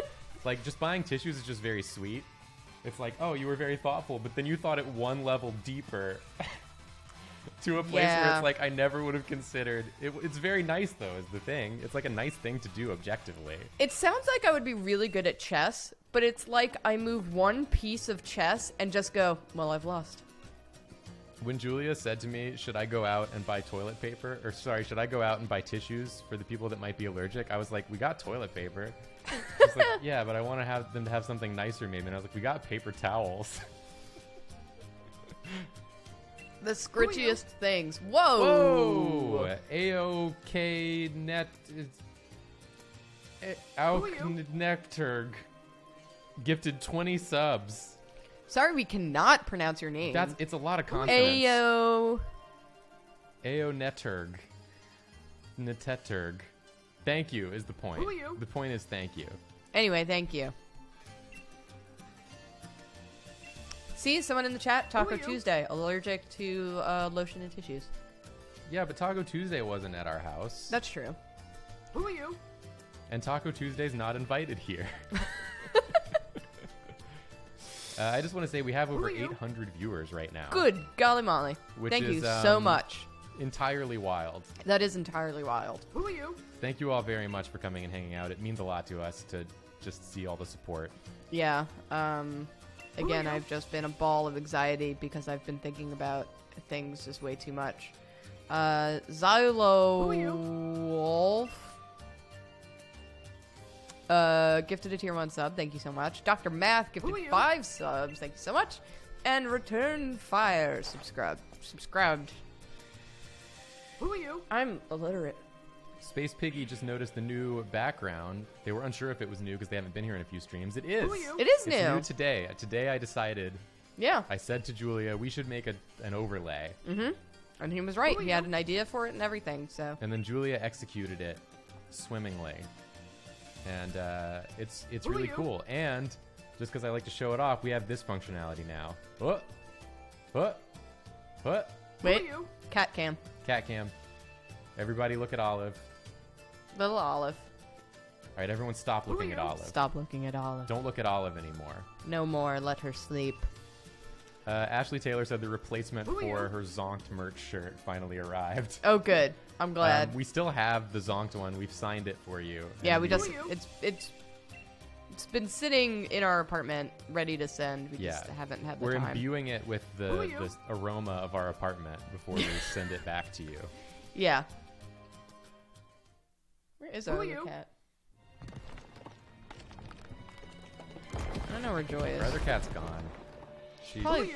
Like, just buying tissues is just very sweet. It's like, oh, you were very thoughtful, but then you thought it one level deeper to a place where Yeah. it's like I never would have considered. It's very nice, though, is the thing. It's like a nice thing to do objectively. it sounds like I would be really good at chess, but it's like I move one piece of chess and just go, well, I've lost. When Julia said to me, should I go out and buy toilet paper? Or, sorry, should I go out and buy tissues for the people that might be allergic? I was like, we got toilet paper. She's like, yeah, but I want to have them to have something nicer maybe. And I was like, we got paper towels. The scritchiest things. Whoa! Whoa! AOK net... Auknekturg gifted 20 subs. Sorry, we cannot pronounce your name. It's a lot of consonants. Ayo. Aoneturg. Neteturg. Thank you is the point. Who are you? The point is thank you. Anyway, thank you. See, someone in the chat, Taco are you? Tuesday, allergic to lotion and tissues. Yeah, but Taco Tuesday wasn't at our house. That's true. Who are you? And Taco Tuesday's not invited here. I just want to say we have over are you? 800 viewers right now. Good golly molly. Which Thank you is, so much. Entirely wild. That is entirely wild. Who are you? Thank you all very much for coming and hanging out. It means a lot to us to just see all the support. Yeah. Again, you? I've just been a ball of anxiety because I've been thinking about things just way too much. Zylo Who are you? Wolf. Gifted a tier 1 sub. Thank you so much. Dr. Math Who are gifted you? 5 subs. Thank you so much. And Return Fire subscribed. Who are you? I'm illiterate. Space Piggy just noticed the new background. They were unsure if it was new because they haven't been here in a few streams. It is. Who are you? It is It's new. new today. Today I decided, Yeah. I said to Julia, we should make an overlay. And he was right. He had an idea for it and everything, so. And then Julia executed it swimmingly. And it's really cool. And just because I like to show it off, we have this functionality now. Wait, cat cam. Cat cam. Everybody look at Olive. Little Olive. All right, everyone stop looking at Olive. Stop looking at Olive. Don't look at Olive anymore. No more. Let her sleep. Ashley Taylor said the replacement for her Zonked merch shirt finally arrived. Oh, good. I'm glad. We still have the Zonked one. We've signed it for you. Yeah, we just it's been sitting in our apartment ready to send. We just haven't had the time. We're imbuing it with the aroma of our apartment before we send it back to you. Yeah. Where is our other cat? I don't know where Joy is. Our other cat's gone. She's probably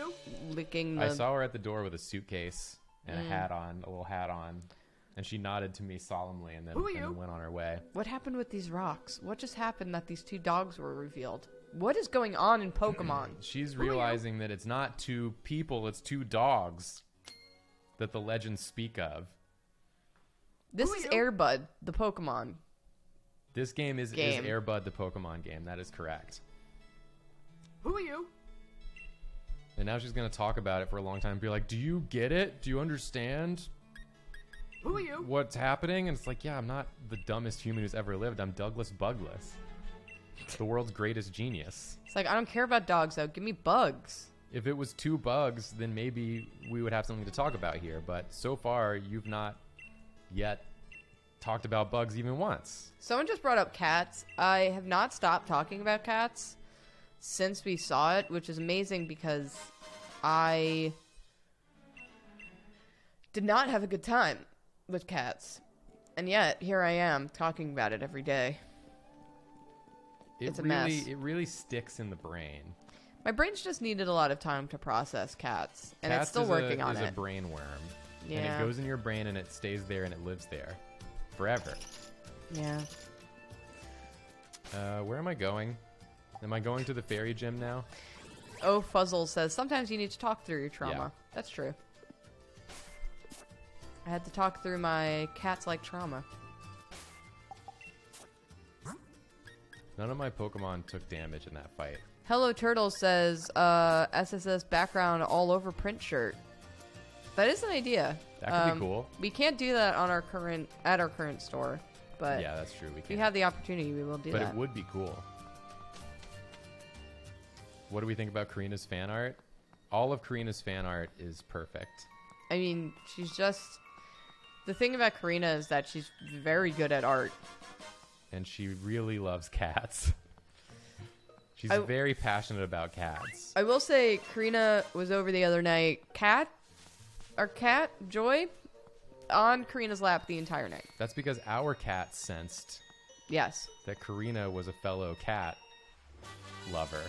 licking the... I saw her at the door with a suitcase and a hat on, a little hat on. And she nodded to me solemnly and then went on her way. What happened with these rocks? What just happened that these two dogs were revealed? What is going on in Pokemon? She's realizing that it's not two people, it's two dogs that the legends speak of. This is Airbud, the Pokemon. This game is Airbud, the Pokemon game. That is correct. Who are you? And now she's going to talk about it for a long time and be like, do you get it? Do you understand? Who are you? What's happening? And it's like, yeah, I'm not the dumbest human who's ever lived. I'm Douglas Bugless, the world's greatest genius. It's like, I don't care about dogs, though. Give me bugs. If it was two bugs, then maybe we would have something to talk about here. But so far, you've not yet talked about bugs even once. Someone just brought up cats. I have not stopped talking about cats since we saw it, which is amazing because I did not have a good time with cats. And yet, here I am talking about it every day. It's a mess. It really sticks in the brain. My brain's just needed a lot of time to process cats, and it's still working on it. Cats is a brain worm. Yeah. And it goes in your brain and it stays there and it lives there forever. Yeah. Where am I going? Am I going to the fairy gym now? Oh, Fuzzle says, sometimes you need to talk through your trauma. Yeah. That's true. I had to talk through my cats-like trauma. None of my Pokemon took damage in that fight. Hello Turtle says, SSS background all over print shirt. That is an idea. That could be cool. We can't do that on our current store, but yeah, that's true. If we have the opportunity, we will do that. But it would be cool. What do we think about Karina's fan art? All of Karina's fan art is perfect. I mean, she's just... The thing about Karina is that she's very good at art. And she really loves cats. She's very passionate about cats. I will say, Karina was over the other night. Our cat, Joy, on Karina's lap the entire night. That's because our cat sensed that Karina was a fellow cat lover.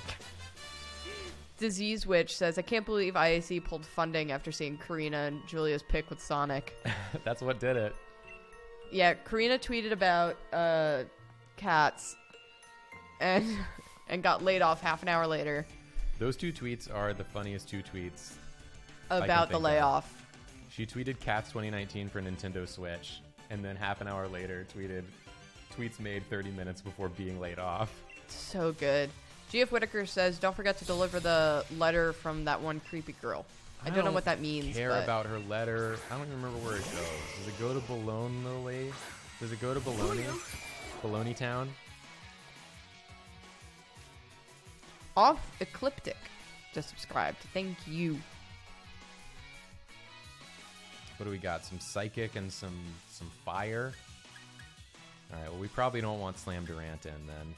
Disease Witch says, I can't believe IAC pulled funding after seeing Karina and Julia's pic with Sonic. That's what did it. Yeah, Karina tweeted about cats and got laid off half an hour later. Those two tweets are the funniest two tweets about the layoff. She tweeted Cats 2019 for Nintendo Switch, and then half an hour later tweeted tweets made 30 minutes before being laid off. So good. GF Whitaker says, don't forget to deliver the letter from that one creepy girl. I don't know what that means. Care about her letter. I don't even remember where it goes. Does it go to Bologna? Does it go to Bologna? Bologna Town? Off Ecliptic just subscribed. Thank you. What do we got? Some psychic and some fire. All right. Well, we probably don't want Slam Durant in then.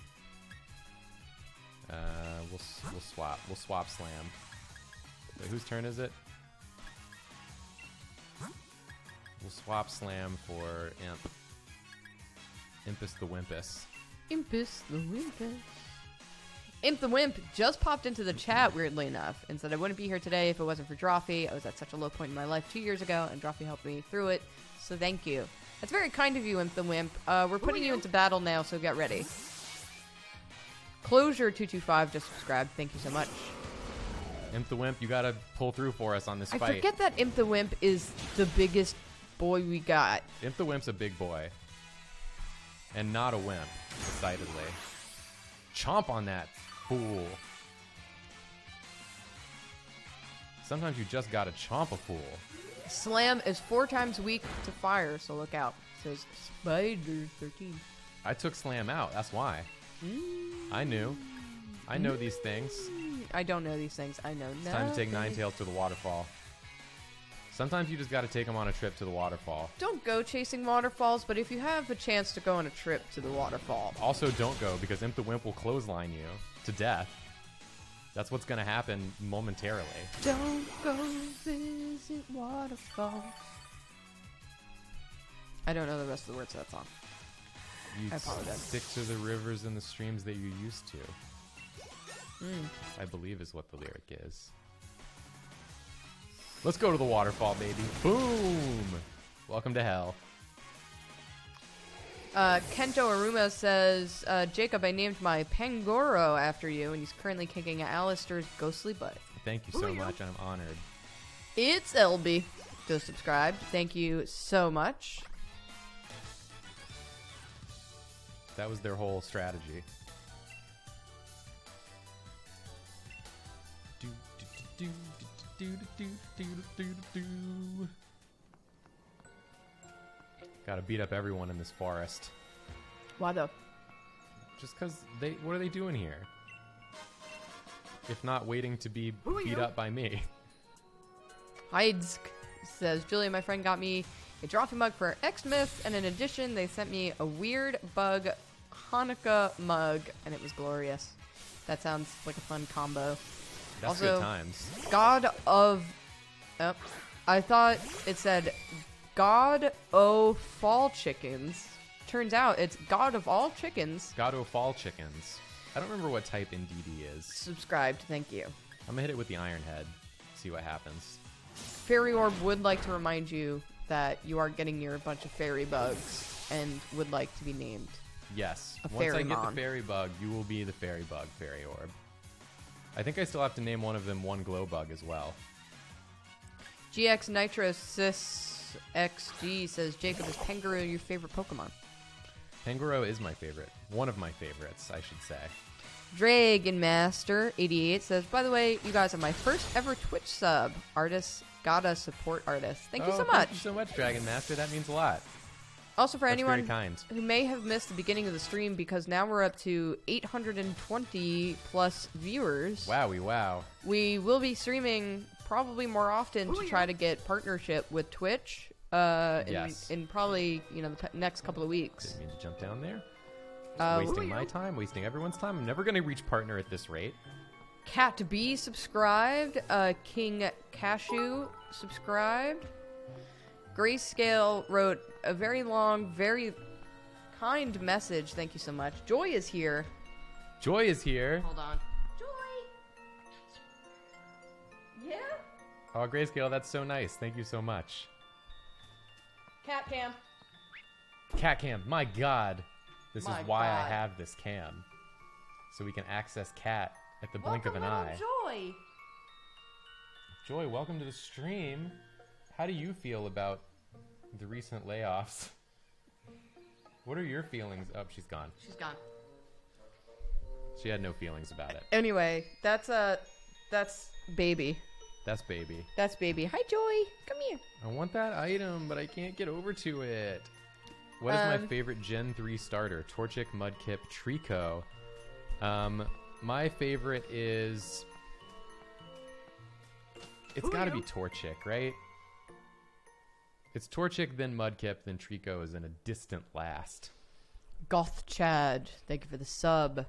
We'll swap. We'll swap Slam. Wait, whose turn is it? We'll swap Slam for Imp. Impus the Wimpus. Impus the Wimpus. Imp the Wimp just popped into the chat, weirdly enough, and said I wouldn't be here today if it wasn't for Drawfee. I was at such a low point in my life 2 years ago, and Drawfee helped me through it, so thank you. That's very kind of you, Imp the Wimp. We're putting you into battle now, so get ready. Closure225 just subscribed. Thank you so much. Imp the Wimp, you gotta pull through for us on this I fight. forget that Imp the Wimp is the biggest boy we got. Imp the Wimp's a big boy. And not a wimp, decidedly. Chomp on that, fool. Sometimes you just gotta chomp a fool. Slam is 4 times weak to fire, so look out. Says Spider13. I took Slam out, that's why. I knew. I know these things. I don't know these things. I know It's time to take Ninetales to the waterfall. Sometimes you just gotta take them on a trip to the waterfall. Don't go chasing waterfalls, but if you have a chance to go on a trip to the waterfall. Also, don't go, because Imp the Wimp will clothesline you to death. That's what's gonna happen momentarily. Don't go visit waterfalls. I don't know the rest of the words to that song. You I apologize. stick to the rivers and the streams that you used to. I believe is what the lyric is. Let's go to the waterfall, baby. Boom! Welcome to hell. Kento Aruma says, Jacob, I named my Pangoro after you, and he's currently kicking Alistair's ghostly butt. Thank you so much. I'm honored. It's LB. Just subscribed. Thank you so much. That was their whole strategy. Gotta beat up everyone in this forest. Why though? Just because what are they doing here? If not waiting to be beat up by me. Heidzk says, Julia, my friend got me a Drawfee mug for Xmas, and in addition, they sent me a weird bug Hanukkah mug, and it was glorious. That sounds like a fun combo. That's also, good times. God of... Oh, I thought it said God o' Fall Chickens. Turns out it's God of all chickens. God of Fall Chickens. I don't remember what type NDD is. Subscribed, thank you. I'm gonna hit it with the Iron Head. See what happens. Fairy Orb would like to remind you that you are getting near a bunch of fairy bugs and would like to be named. Yes. A Once I get the Fairymon. fairy bug, you will be the fairy bug, Fairy Orb. I think I still have to name one of them one glow bug as well. GX Nitro Sis XG says, Jacob, is Pangoro your favorite Pokemon? Pangoro is my favorite. One of my favorites, I should say. Dragon Master 88 says, by the way, you guys are my first ever Twitch sub. Artists gotta support artists. Thank you so much. Thank you so much, Dragon Master. That means a lot. Also, for That's anyone very kind. who may have missed the beginning of the stream, because now we're up to 820 plus viewers. Wowie, wow. We will be streaming probably more often to try to get partnership with Twitch. In probably the next couple of weeks. Didn't mean to jump down there. Wasting my time, wasting everyone's time. I'm never going to reach partner at this rate. Cat B subscribed. King Cashew subscribed. Grayscale wrote a very long, very kind message. Thank you so much. Joy is here. Joy is here. Hold on. Joy! Yeah? Oh, Grayscale, that's so nice. Thank you so much. Cat cam. Cat cam, my god. This My is why God. I have this cam. So we can access Cat at the blink of an Welcome, eye. little Joy. Joy, welcome to the stream. How do you feel about the recent layoffs? What are your feelings? Oh, she's gone. She's gone. She had no feelings about it. Anyway, that's baby. That's baby. That's baby. Hi, Joy. Come here. I want that item, but I can't get over to it. What is my favorite Gen 3 starter? Torchic, Mudkip, Trico. My favorite is... It's gotta be Torchic, right? It's Torchic, then Mudkip, then Trico is in a distant last. Goth Chad, thank you for the sub.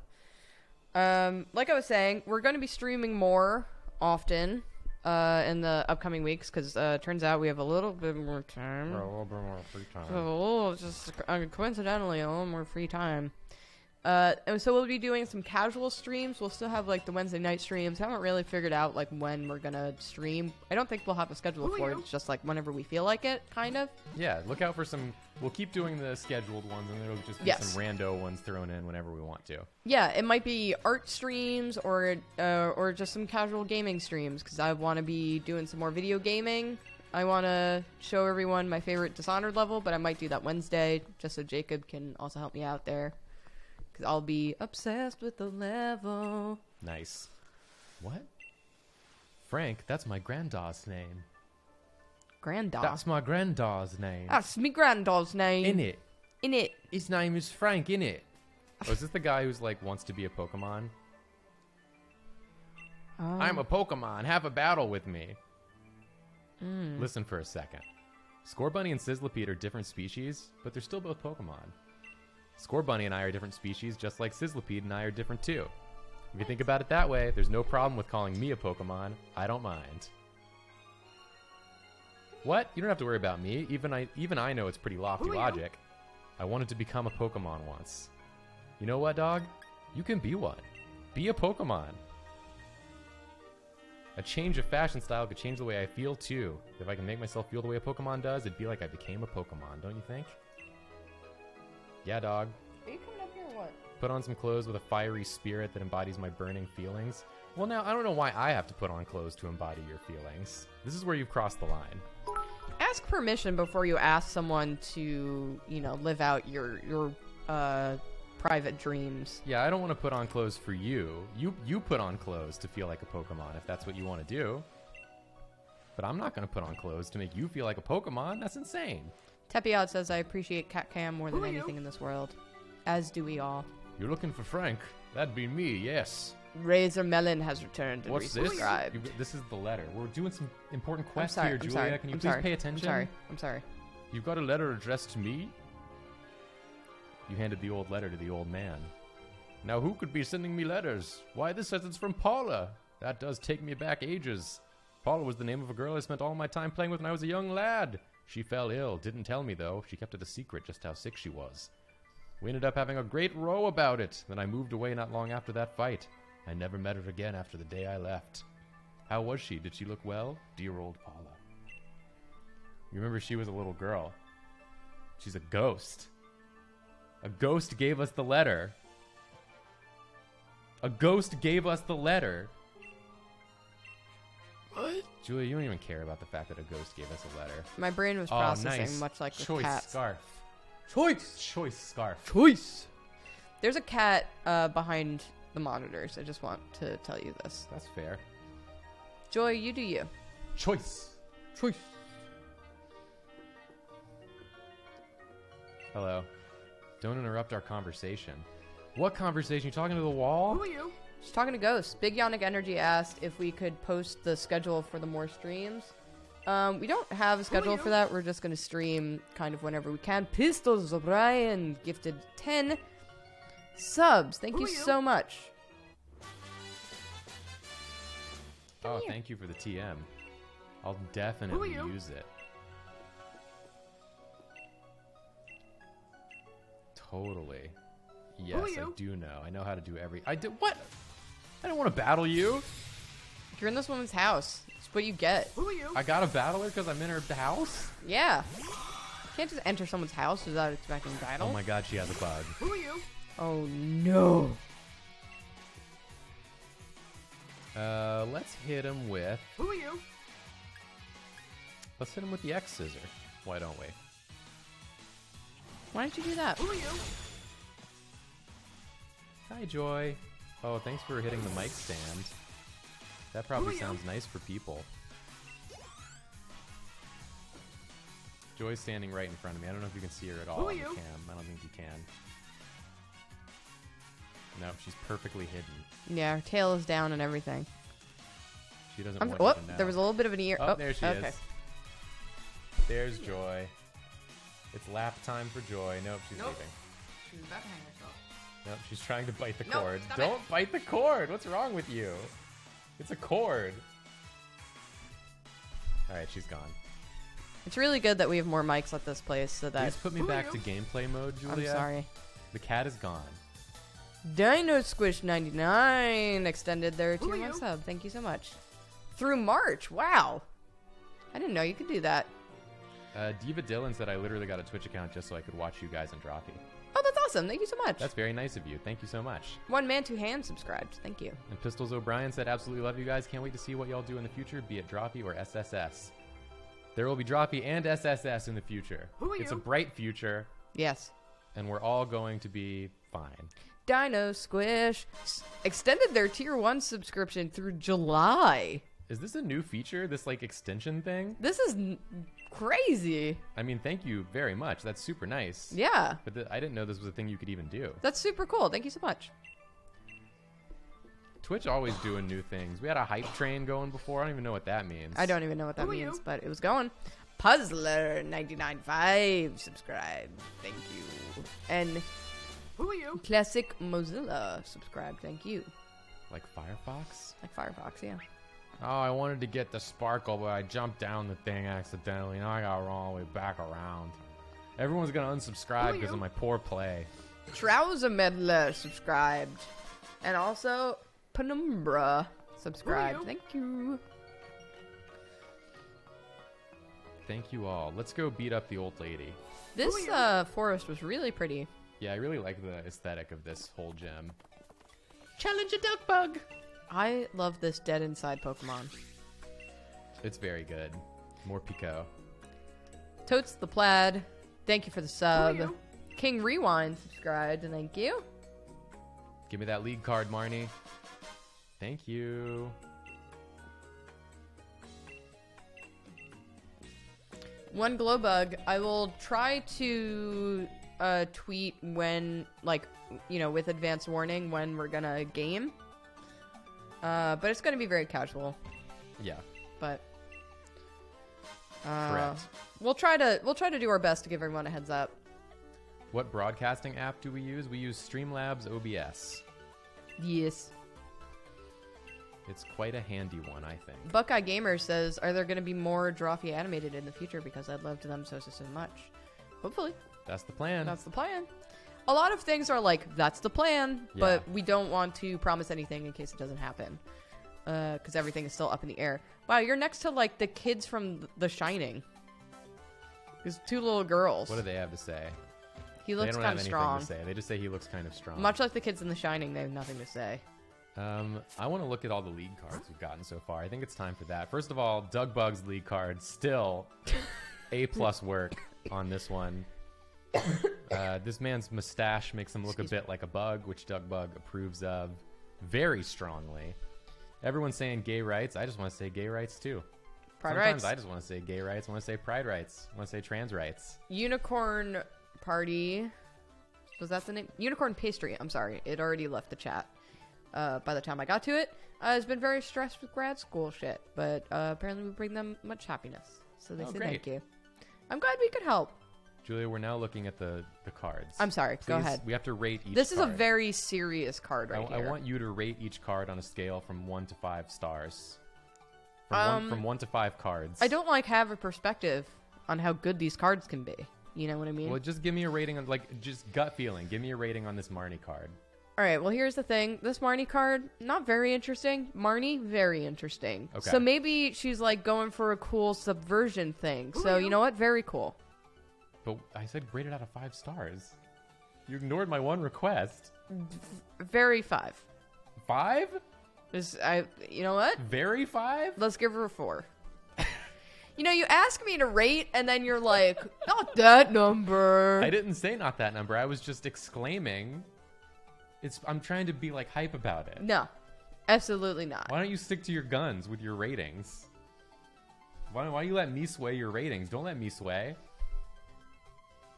Like I was saying, we're going to be streaming more often in the upcoming weeks because turns out we have a little bit more time. A little bit more free time. Just coincidentally, a little more free time. And so we'll be doing some casual streams. We'll still have like the Wednesday night streams. I haven't really figured out like when we're gonna stream. I don't think we'll have a schedule for it. It's just like whenever we feel like it, kind of. Yeah, look out for some. We'll keep doing the scheduled ones, and there'll just be some rando ones thrown in whenever we want to. Yeah, it might be art streams or just some casual gaming streams because I want to be doing some more video gaming. I want to show everyone my favorite Dishonored level, but I might do that Wednesday just so Jacob can also help me out there. Because I'll be obsessed with the level. Nice. What? Frank, that's my granddad's name. Granddad? That's my granddad's name. That's me granddad's name. In it. His name is Frank, innit? Oh, is this the guy who's like wants to be a Pokemon? I'm a Pokemon. Have a battle with me. Listen for a second. Scorbunny and Sizzlipede are different species, but they're still both Pokemon. Scorbunny and I are different species, just like Sizzlipede and I are different too. If you think about it that way, there's no problem with calling me a Pokemon. I don't mind. What? You don't have to worry about me. Even I know it's pretty lofty logic. I wanted to become a Pokemon once. You know what, dog? You can be one. Be a Pokemon. A change of fashion style could change the way I feel too. If I can make myself feel the way a Pokemon does, it'd be like I became a Pokemon, don't you think? Yeah, dog. Are you coming up here or what? Put on some clothes with a fiery spirit that embodies my burning feelings. Well, now, I don't know why I have to put on clothes to embody your feelings. This is where you've crossed the line. Ask permission before you ask someone to, live out your private dreams. Yeah, I don't want to put on clothes for you. You put on clothes to feel like a Pokemon if that's what you want to do. But I'm not going to put on clothes to make you feel like a Pokemon. That's insane. Tepiot says, I appreciate Cat Cam more than anything in this world. As do we all. You're looking for Frank. That'd be me, yes. Razor Melon has returned and What's this? resubscribed. This is the letter. We're doing some important quests here, Julia. Can you please pay attention? I'm sorry. You've got a letter addressed to me? You handed the old letter to the old man. Now who could be sending me letters? Why, this says it's from Paula. That does take me back ages. Paula was the name of a girl I spent all my time playing with when I was a young lad. She fell ill. Didn't tell me, though. She kept it a secret just how sick she was. We ended up having a great row about it. Then I moved away not long after that fight. I never met her again after the day I left. How was she? Did she look well? Dear old Paula. You remember she was a little girl. She's a ghost. A ghost gave us the letter. A ghost gave us the letter. What? Julia, you don't even care about the fact that a ghost gave us a letter. My brain was processing, much like the cat. Scarf. Choice scarf. Choice. There's a cat behind the monitors. I just want to tell you this. That's fair. Joy, you do you. Choice. Hello. Don't interrupt our conversation. What conversation? You talking to the wall? Who are you? Just talking to Ghost. Big Yonic Energy asked if we could post the schedule for the more streams. We don't have a schedule for that. We're just going to stream kind of whenever we can. Pistols O'Brien gifted 10 subs. Thank you so much. Oh, thank you for the TM. I'll definitely use it. Totally. Yes, I do know. I know how to do what? I don't want to battle you. You're in this woman's house. It's what you get. Who are you? I got to battle her because I'm in her house? Yeah. You can't just enter someone's house without expecting battle. Oh my god, she has a bug. Who are you? Oh no. Let's hit him with... Who are you? Let's hit him with the X scissor. Why don't we? Why don't you do that? Who are you? Hi, Joy. Oh, thanks for hitting the mic stand. That probably sounds nice for people. Joy's standing right in front of me. I don't know if you can see her at all on the cam. I don't think you can. No, she's perfectly hidden. Yeah, her tail is down and everything. She doesn't want you to know. There was a little bit of an ear. Oh, there she is. There's Joy. It's lap time for Joy. Nope, she's leaving. She's about to hang herself. Nope, she's trying to bite the No, cord. stop Don't bite the cord. What's wrong with you? It's a cord. All right, she's gone. It's really good that we have more mics at this place so that... Please put me back to gameplay mode, Julia. I'm sorry. The cat is gone. Dino Squish 99 extended their tier 1 sub. Thank you so much. Through March. Wow. I didn't know you could do that. Diva Dylan said I literally got a Twitch account just so I could watch you guys and Droppy. Oh, that's awesome. Thank you so much. That's very nice of you. Thank you so much. One Man, Two Hands subscribed. Thank you. And Pistols O'Brien said, absolutely love you guys. Can't wait to see what y'all do in the future, be it Droppy or SSS. There will be Droppy and SSS in the future. It's a bright future. Yes. And we're all going to be fine. Dino Squish extended their tier 1 subscription through July. Is this a new feature, this like extension thing? This is crazy. I mean, thank you very much. That's super nice. Yeah. But I didn't know this was a thing you could even do. That's super cool. Thank you so much. Twitch always doing new things. We had a hype train going before. I don't even know what that means. I don't even know what that means, but it was going. Puzzler 99.5 subscribed. Thank you. And Who are you? Classic Mozilla subscribed. Thank you. Like Firefox? Like Firefox, yeah. Oh, I wanted to get the sparkle, but I jumped down the thing accidentally. Now I got all the way back around. Everyone's gonna unsubscribe because of my poor play. Trouser Meddler subscribed. And also Penumbra subscribed. Thank you. Thank you all. Let's go beat up the old lady. This forest was really pretty. Yeah, I really like the aesthetic of this whole gym. Challenge a duck bug! I love this dead inside Pokemon. It's very good. More Pico. Totes the Plaid. Thank you for the sub. King Rewind subscribed. Thank you. Give me that league card, Marnie. Thank you. One Glowbug. I will try to tweet when, like, you know, with advance warning when we're gonna game. But it's gonna be very casual. Yeah. But correct. We'll try to do our best to give everyone a heads up. What broadcasting app do we use? We use Streamlabs OBS. Yes. It's quite a handy one, I think. Buckeye Gamer says, "Are there going to be more Drawfee animated in the future? Because I'd love to them so much." Hopefully. That's the plan. That's the plan. A lot of things are like, that's the plan, Yeah. but we don't want to promise anything in case it doesn't happen. Because everything is still up in the air. Wow, you're next to, like, the kids from The Shining. There's two little girls. What do they have to say? He looks they don't kind have of anything strong. to say. They just say he looks kind of strong. Much like the kids in The Shining, they have nothing to say. I want to look at all the league cards we've gotten so far. I think it's time for that. First of all, Doug Bug's league card, still A+ work on this one. This man's mustache makes him look a bit like a bug, which Doug Bug approves of very strongly. Everyone's saying gay rights. I just want to say gay rights too. Pride Sometimes rights. I just want to say gay rights. I want to say pride rights. I want to say trans rights. Unicorn Party. Was that the name? Unicorn Pastry. I'm sorry. It already left the chat. By the time I got to it, has been very stressed with grad school shit, but apparently we bring them much happiness. So they say great. thank you. I'm glad we could help. Julia, we're now looking at the cards. I'm sorry. Go Please, ahead. We have to rate each This is a card. very serious card right I here. want you to rate each card on a scale from 1 to 5 stars. From 1 to 5 cards. I don't have a perspective on how good these cards can be. You know what I mean? Well, just give me a rating on, just gut feeling. Give me a rating on this Marnie card. All right, well, here's the thing. This Marnie card, not very interesting. Marnie, very interesting. Okay. So maybe she's, like, going for a cool subversion thing. So, you know what? Very cool. But I said rate it out of 5 stars. You ignored my one request. Very 5. 5? You know what? Very 5? Let's give her a 4. You know, you ask me to rate, and then you're like, not that number. I didn't say not that number. I was just exclaiming. I'm trying to be, like, hype about it. No, absolutely not. Why don't you stick to your guns with your ratings? Why you let me sway your ratings? Don't let me sway.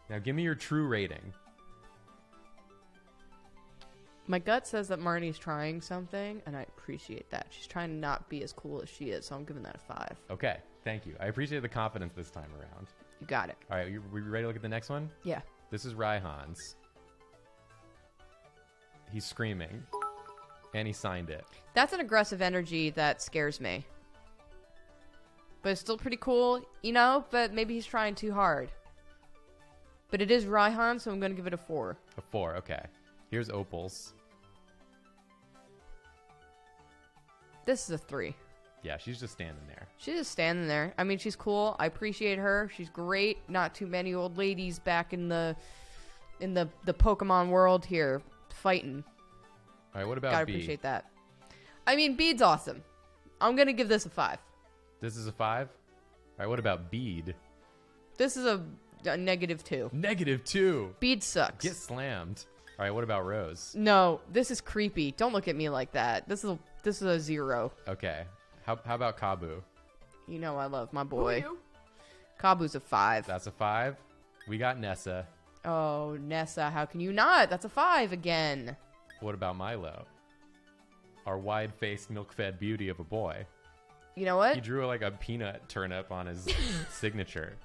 Now give me your true rating. My gut says that Marnie's trying something, and I appreciate that. She's trying to not be as cool as she is, so I'm giving that a 5. Okay, thank you. I appreciate the confidence this time around. You got it. All right, we ready to look at the next one? Yeah. This is Raihan's. He's screaming, and he signed it. That's an aggressive energy that scares me. But it's still pretty cool, you know? But maybe he's trying too hard. But it is Raihan, so I'm going to give it a 4. A 4, okay. Here's Opal's. This is a 3. Yeah, she's just standing there. She's just standing there. I mean, she's cool. I appreciate her. She's great. Not too many old ladies back in the Pokemon world here fighting. All right, what about Gotta B? appreciate that. I mean, Bede's awesome. I'm gonna give this a 5. This is a 5? All right, what about Bede? This is a -2. -2. Bede sucks. Get slammed. All right, what about Rose? No, this is creepy. Don't look at me like that. This is a 0. Okay. How about Kabu? You know I love my Who are boy. you? Kabu's a 5. That's a 5. We got Nessa. Oh, Nessa, how can you not? That's a 5 again. What about Milo? Our wide-faced, milk-fed beauty of a boy. You know what? He drew like a peanut turnip on his signature.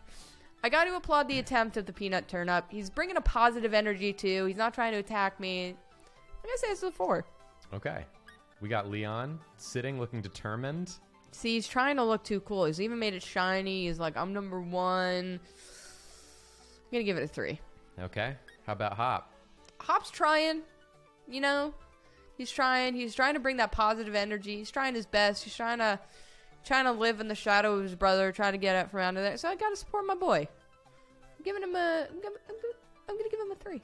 I got to applaud the attempt of the peanut turnip. He's bringing a positive energy too. He's not trying to attack me. I'm gonna say this is a 4. Okay. We got Leon sitting, looking determined. See, he's trying to look too cool. He's even made it shiny. He's like, I'm number 1. I'm gonna give it a 3. Okay. How about Hop? Hop's trying. You know, he's trying. He's trying to bring that positive energy. He's trying his best. He's trying to live in the shadow of his brother, trying to get out from under there. So I gotta support my boy. I'm giving him I'm gonna give him a 3.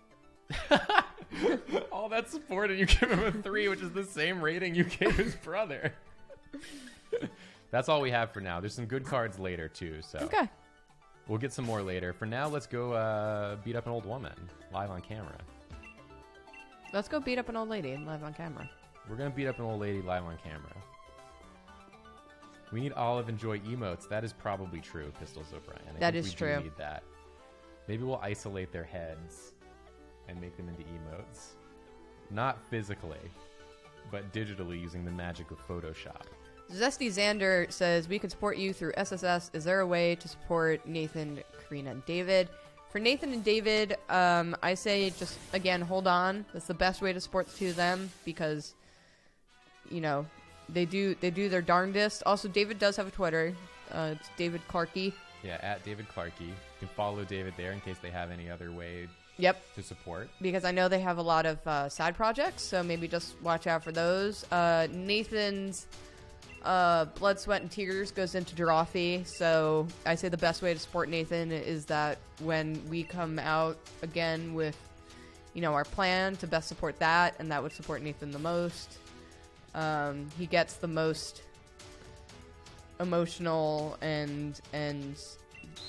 All that support and you give him a 3, which is the same rating you gave his brother. That's all we have for now. There's some good cards later too, so Okay. we'll get some more later. For now, let's go beat up an old woman live on camera. Let's go beat up an old lady live on camera. We're gonna beat up an old lady live on camera. We need Olive and Joy emotes. That is probably true, Pistols O'Brien. That think is we true. Do need that. Maybe we'll isolate their heads and make them into emotes. Not physically, but digitally using the magic of Photoshop. Zesty Xander says, we can support you through SSS. Is there a way to support Nathan, Karina, and David? For Nathan and David, I say just, again, hold on. That's the best way to support the two of them because, you know, they do their darndest. Also, David does have a Twitter. It's David Clarkey. Yeah, at David Clarkey. You can follow David there in case they have any other way Yep. to support. Because I know they have a lot of side projects, so maybe just watch out for those. Nathan's blood, sweat, and tears goes into Drawfee, so I say the best way to support Nathan is that when we come out again with, you know, our plan to best support that, and that would support Nathan the most. He gets the most emotional and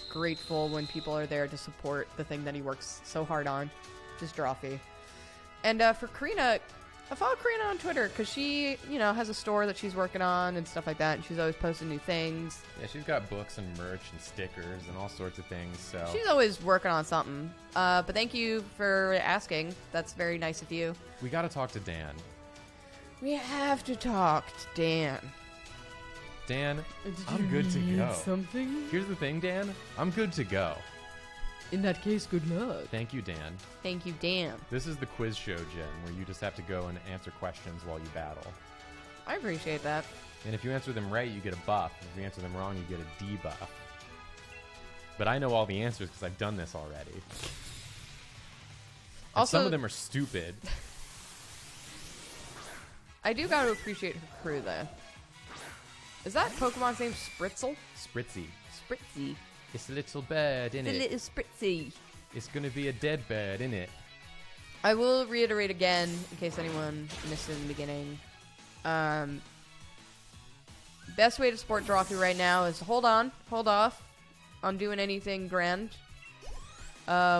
grateful when people are there to support the thing that he works so hard on, which is Drawfee. And for Karina, I follow Karina on Twitter because she, you know, has a store that she's working on and stuff like that, and she's always posting new things. Yeah, she's got books and merch and stickers and all sorts of things, so... She's always working on something. But thank you for asking. That's very nice of you. We gotta talk to Dan. We have to talk to Dan. Dan, I'm good to go. Something? Here's the thing, Dan. I'm good to go. In that case, good luck. Thank you, Dan. Thank you, Dan. This is the quiz show, Jen, where you just have to go and answer questions while you battle. I appreciate that. And if you answer them right, you get a buff. If you answer them wrong, you get a debuff. But I know all the answers because I've done this already. And Also, some of them are stupid. I do gotta appreciate her crew, though. Is that Pokemon's name Spritzel? Spritzy. Spritzy. It's a little bird, innit? The little Spritzy. It's gonna be a dead bird, innit? I will reiterate again, in case anyone missed it in the beginning. Best way to support Drawfee right now is hold off on doing anything grand.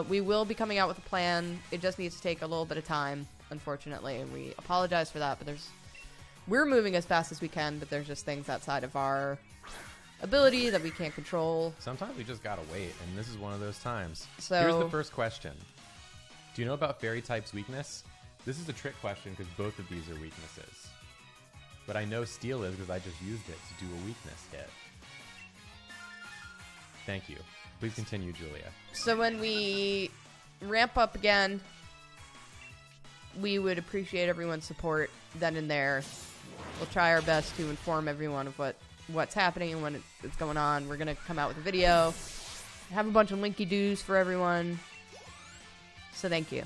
We will be coming out with a plan. It just needs to take a little bit of time, unfortunately, and we apologize for that, but we're moving as fast as we can, but there's just things outside of our ability that we can't control. Sometimes we just gotta wait, and this is one of those times. So here's the first question. Do you know about Fairy type's weakness? This is a trick question because both of these are weaknesses. But I know Steel is because I just used it to do a weakness hit. Thank you. Please continue, Julia. So when we ramp up again, we would appreciate everyone's support then and there. We'll try our best to inform everyone of what's happening and when it's going on. We're going to come out with a video, have a bunch of linky-doos for everyone. So thank you.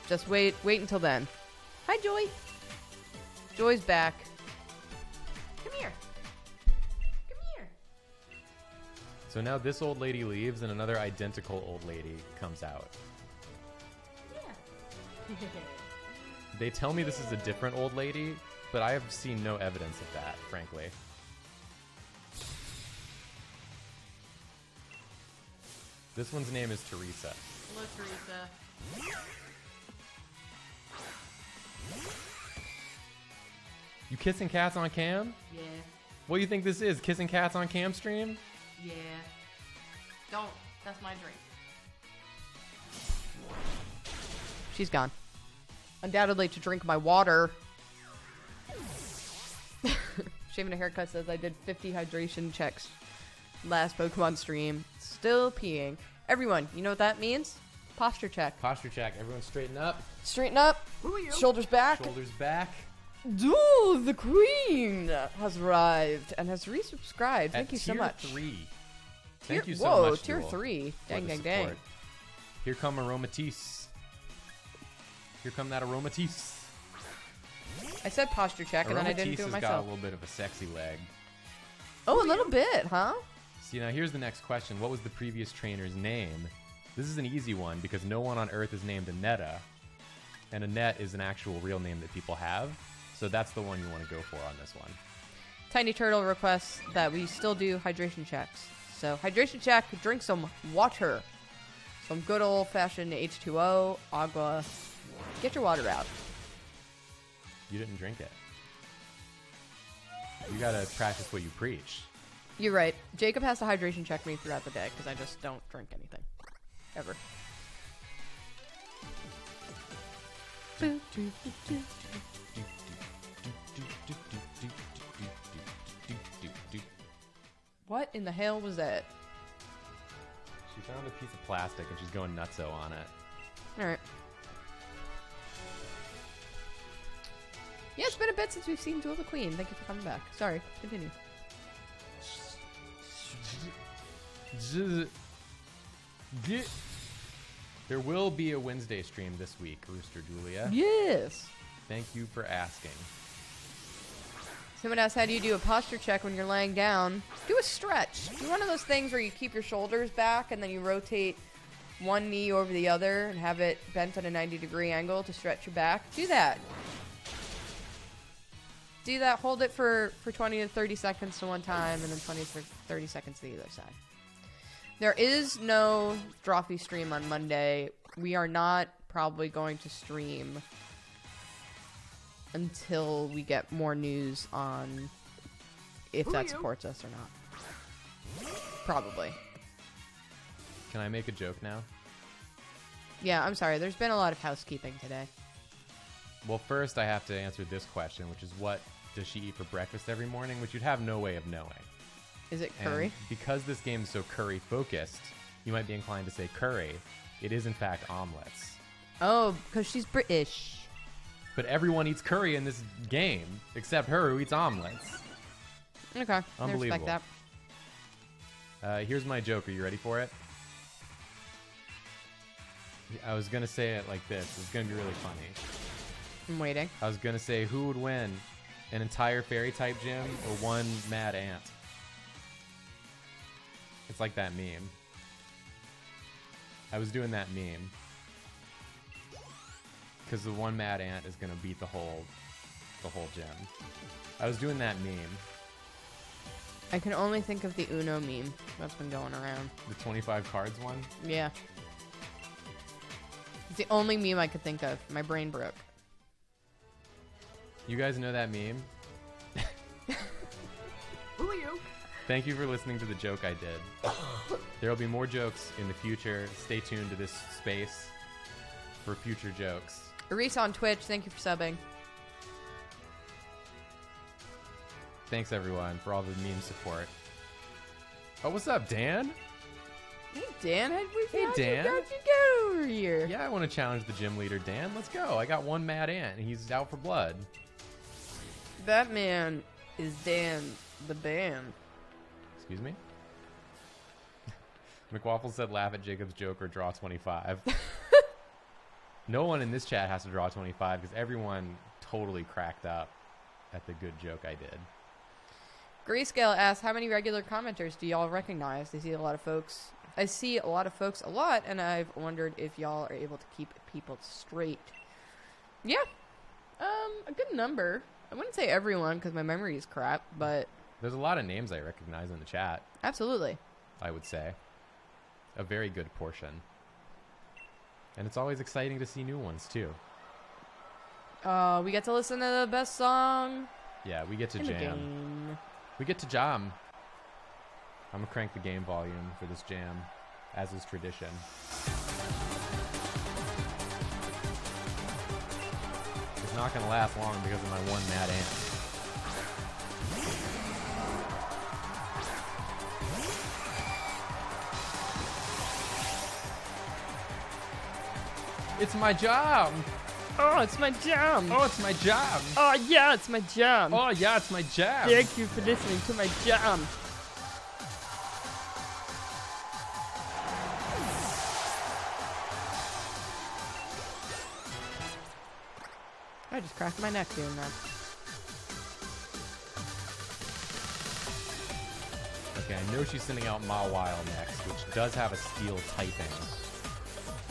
Just wait until then. Hi, Joy. Joy's back. So now this old lady leaves and another identical old lady comes out. Yeah. They tell me this is a different old lady, but I have seen no evidence of that, frankly. This one's name is Teresa. Hello, Teresa. You kissing cats on cam? Yeah. What do you think this is? Kissing cats on cam stream? Yeah. Don't. That's my drink. She's gone. Undoubtedly to drink my water. Shaving a haircut says I did 50 hydration checks last Pokemon stream. Still peeing. Everyone, you know what that means? Posture check. Posture check. Everyone straighten up. Straighten up. Who are you? Shoulders back. Shoulders back. Dude, the queen has arrived and has resubscribed. Thank you so much. Tier 3. Tier- Thank you so Whoa, much, tier Jewel, 3. for Dang, the dang, dang. support. Here come Aromatisse. Here come that Aromatisse. I said posture check and then I didn't do it Aromatisse has got a myself. little bit of a sexy leg. Oh, a little bit, huh? See, now here's the next question. What was the previous trainer's name? This is an easy one because no one on Earth is named Anetta. And Annette is an actual real name that people have. So that's the one you want to go for on this one. Tiny Turtle requests that we still do hydration checks. So, hydration check, drink some water. Some good old-fashioned H2O, agua. Get your water out. You didn't drink it. You gotta practice what you preach. You're right. Jacob has to hydration check me throughout the day because I just don't drink anything. Ever. What in the hell was that? She found a piece of plastic and she's going nutso on it. Alright. Yeah, it's been a bit since we've seen Duel of the Queen. Thank you for coming back. Sorry, continue. There will be a Wednesday stream this week, Rooster Julia. Yes! Thank you for asking. Someone asked, how do you do a posture check when you're laying down? Do a stretch. Do one of those things where you keep your shoulders back and then you rotate one knee over the other and have it bent at a 90-degree angle to stretch your back. Do that. Do that. Hold it for 20 to 30 seconds to one time and then 20 to 30 seconds to the other side. There is no Drawfee stream on Monday. We are not probably going to stream until we get more news on if that supports us or not. Probably. Can I make a joke now? Yeah, I'm sorry. There's been a lot of housekeeping today. Well, first I have to answer this question, which is what does she eat for breakfast every morning, which you'd have no way of knowing. Is it curry? And because this game is so curry focused, you might be inclined to say curry. It is in fact omelets. Oh, because she's British. But everyone eats curry in this game, except her who eats omelets. Okay, I Unbelievable. respect that. Here's my joke. Are you ready for it? I was going to say it like this. It's going to be really funny. I'm waiting. I was going to say, who would win? An entire fairy-type gym or one mad ant? It's like that meme. I was doing that meme. Because the one mad ant is going to beat the whole gym. I was doing that meme. I can only think of the Uno meme that's been going around. The 25 cards one? Yeah. It's the only meme I could think of. My brain broke. You guys know that meme? Who are you? Thank you for listening to the joke I did. There will be more jokes in the future. Stay tuned to this space for future jokes. Reese on Twitch, thank you for subbing. Thanks, everyone, for all the meme support. Oh, what's up, Dan? Hey, Dan. How'd Dan. you get over here? Yeah, I want to challenge the gym leader, Dan. Let's go. I got one mad ant, and he's out for blood. That man is Dan the band. Excuse me? McWaffle said laugh at Jacob's joke or draw 25. No one in this chat has to draw 25 because everyone totally cracked up at the good joke I did. Grayscale asks, how many regular commenters do y'all recognize? I see a lot of folks a lot, and I've wondered if y'all are able to keep people straight. Yeah. A good number. I wouldn't say everyone, because my memory is crap, but... There's a lot of names I recognize in the chat. Absolutely. I would say. A very good portion. And it's always exciting to see new ones, too. We get to listen to the best song. Yeah, we get to in the jam. game. We get to jam. I'm gonna crank the game volume for this jam, as is tradition. It's not gonna last long because of my one mad ant. It's my job! Oh, it's my jam! Oh, it's my job! Oh, yeah, it's my jam! Oh, yeah, it's my jam! Thank you for listening to my jam! I just cracked my neck doing that. Okay, I know she's sending out Mawile next, which does have a steel typing.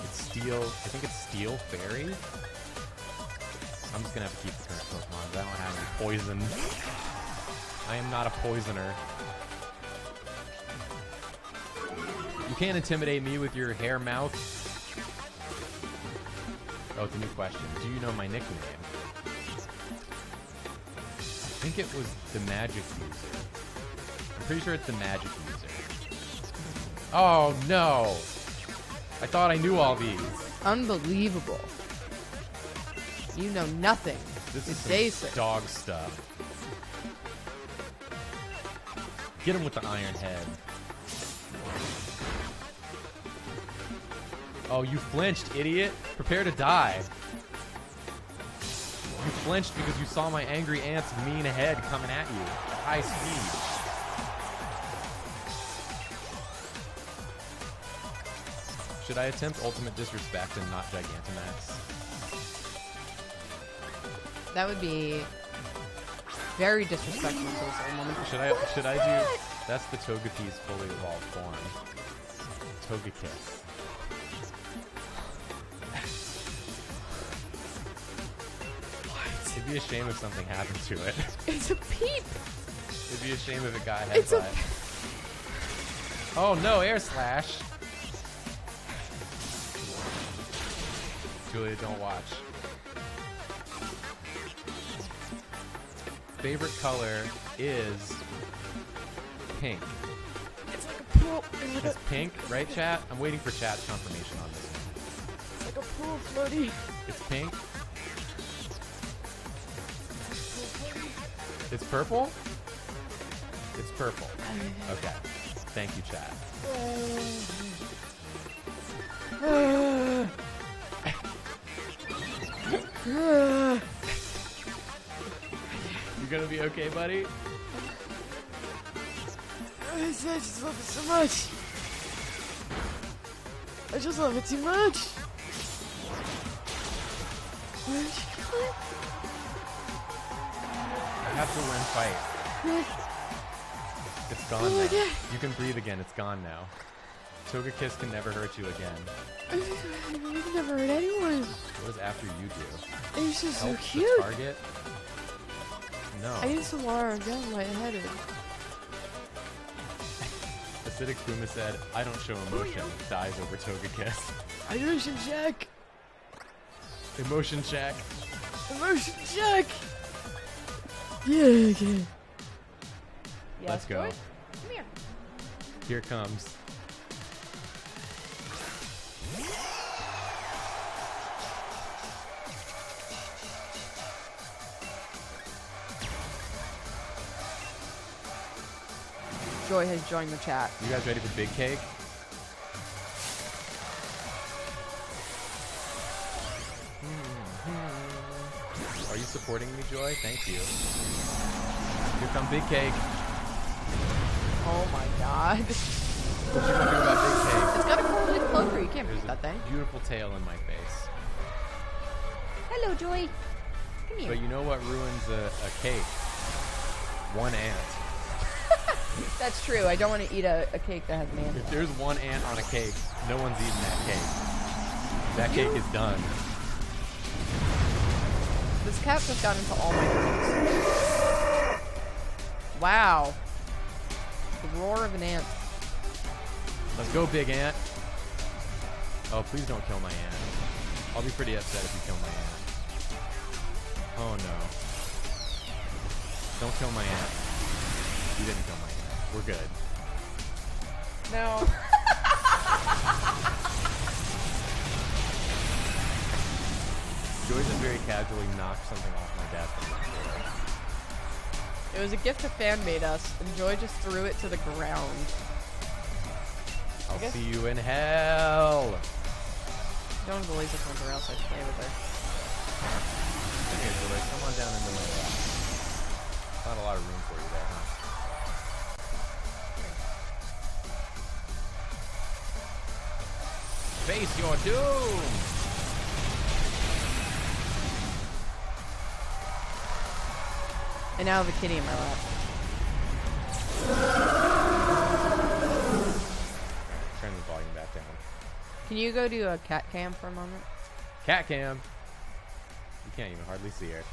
It's steel, I think it's Steel Fairy? I'm just gonna have to keep the current Pokemon, I don't have any poison. I am not a poisoner. You can't intimidate me with your hair mouth. Oh, it's a new question. Do you know my nickname? I think it was the Magic User. I'm pretty sure it's the Magic User. Oh, no! I thought I knew all these. Unbelievable. You know nothing. This is Today, some sir. dog stuff. Get him with the iron head. Oh, you flinched, idiot. Prepare to die. You flinched because you saw my angry ant's mean head coming at you at high speed. Should I attempt Ultimate Disrespect and not Gigantamax? That would be very disrespectful to this old woman. Should I do... That's the Togepi's fully evolved form. Togekiss. It'd be a shame if something happened to it. It's a peep! It'd be a shame if it got It's a... headbutt. Oh no, Air Slash! Julia, don't watch. Favorite color is pink. It's like a pool. It's pink, right, chat? I'm waiting for chat's confirmation on this one. It's like a pool floaty. It's pink? It's purple? It's purple. Okay. Thank you, chat. You gonna be okay, buddy? I just love it so much. I just love it too much. Where did you go? I have to win fight. It's gone now. God. You can breathe again. It's gone now. Togekiss can never hurt you again. I've never hurt anyone. What does after you do? It's just so Help cute. the target? No. I used to water down lightheaded. Acidic Puma said, I don't show emotion. Dies over Togekiss. Emotion check. Emotion check. Emotion check. Yeah, okay. Let's go. Come here. Here it comes. Joy has joined the chat. You guys ready for Big Cake? Are you supporting me, Joy? Thank you. Here come Big Cake. Oh my god. What you gonna do about Big Cake? It's got a four-leaf clover. You can't There's beat that thing. a beautiful tail in my face. Hello, Joy. Come here. But you know what ruins a cake? One ant. That's true. I don't want to eat a cake that has mandibles. If there's one ant on a cake, no one's eating that cake. That cake is done. This cat just got into all my drinks. Wow. The roar of an ant. Let's go, big ant. Oh, please don't kill my ant. I'll be pretty upset if you kill my ant. Oh no. Don't kill my ant. You didn't kill my ant. We're good. No. Joy just very casually knocked something off my desk on the floor. It was a gift a fan made us, and Joy just threw it to the ground. I'll see you in hell. Don't have the laser pointer, or else I'd play with her. Okay, Joy, come on down into my lap. Not a lot of room for you there, huh? Face your doom! And now I have a kitty in my lap. Turn the volume back down. Can you go do a cat cam for a moment? Cat cam. You can't even hardly see her.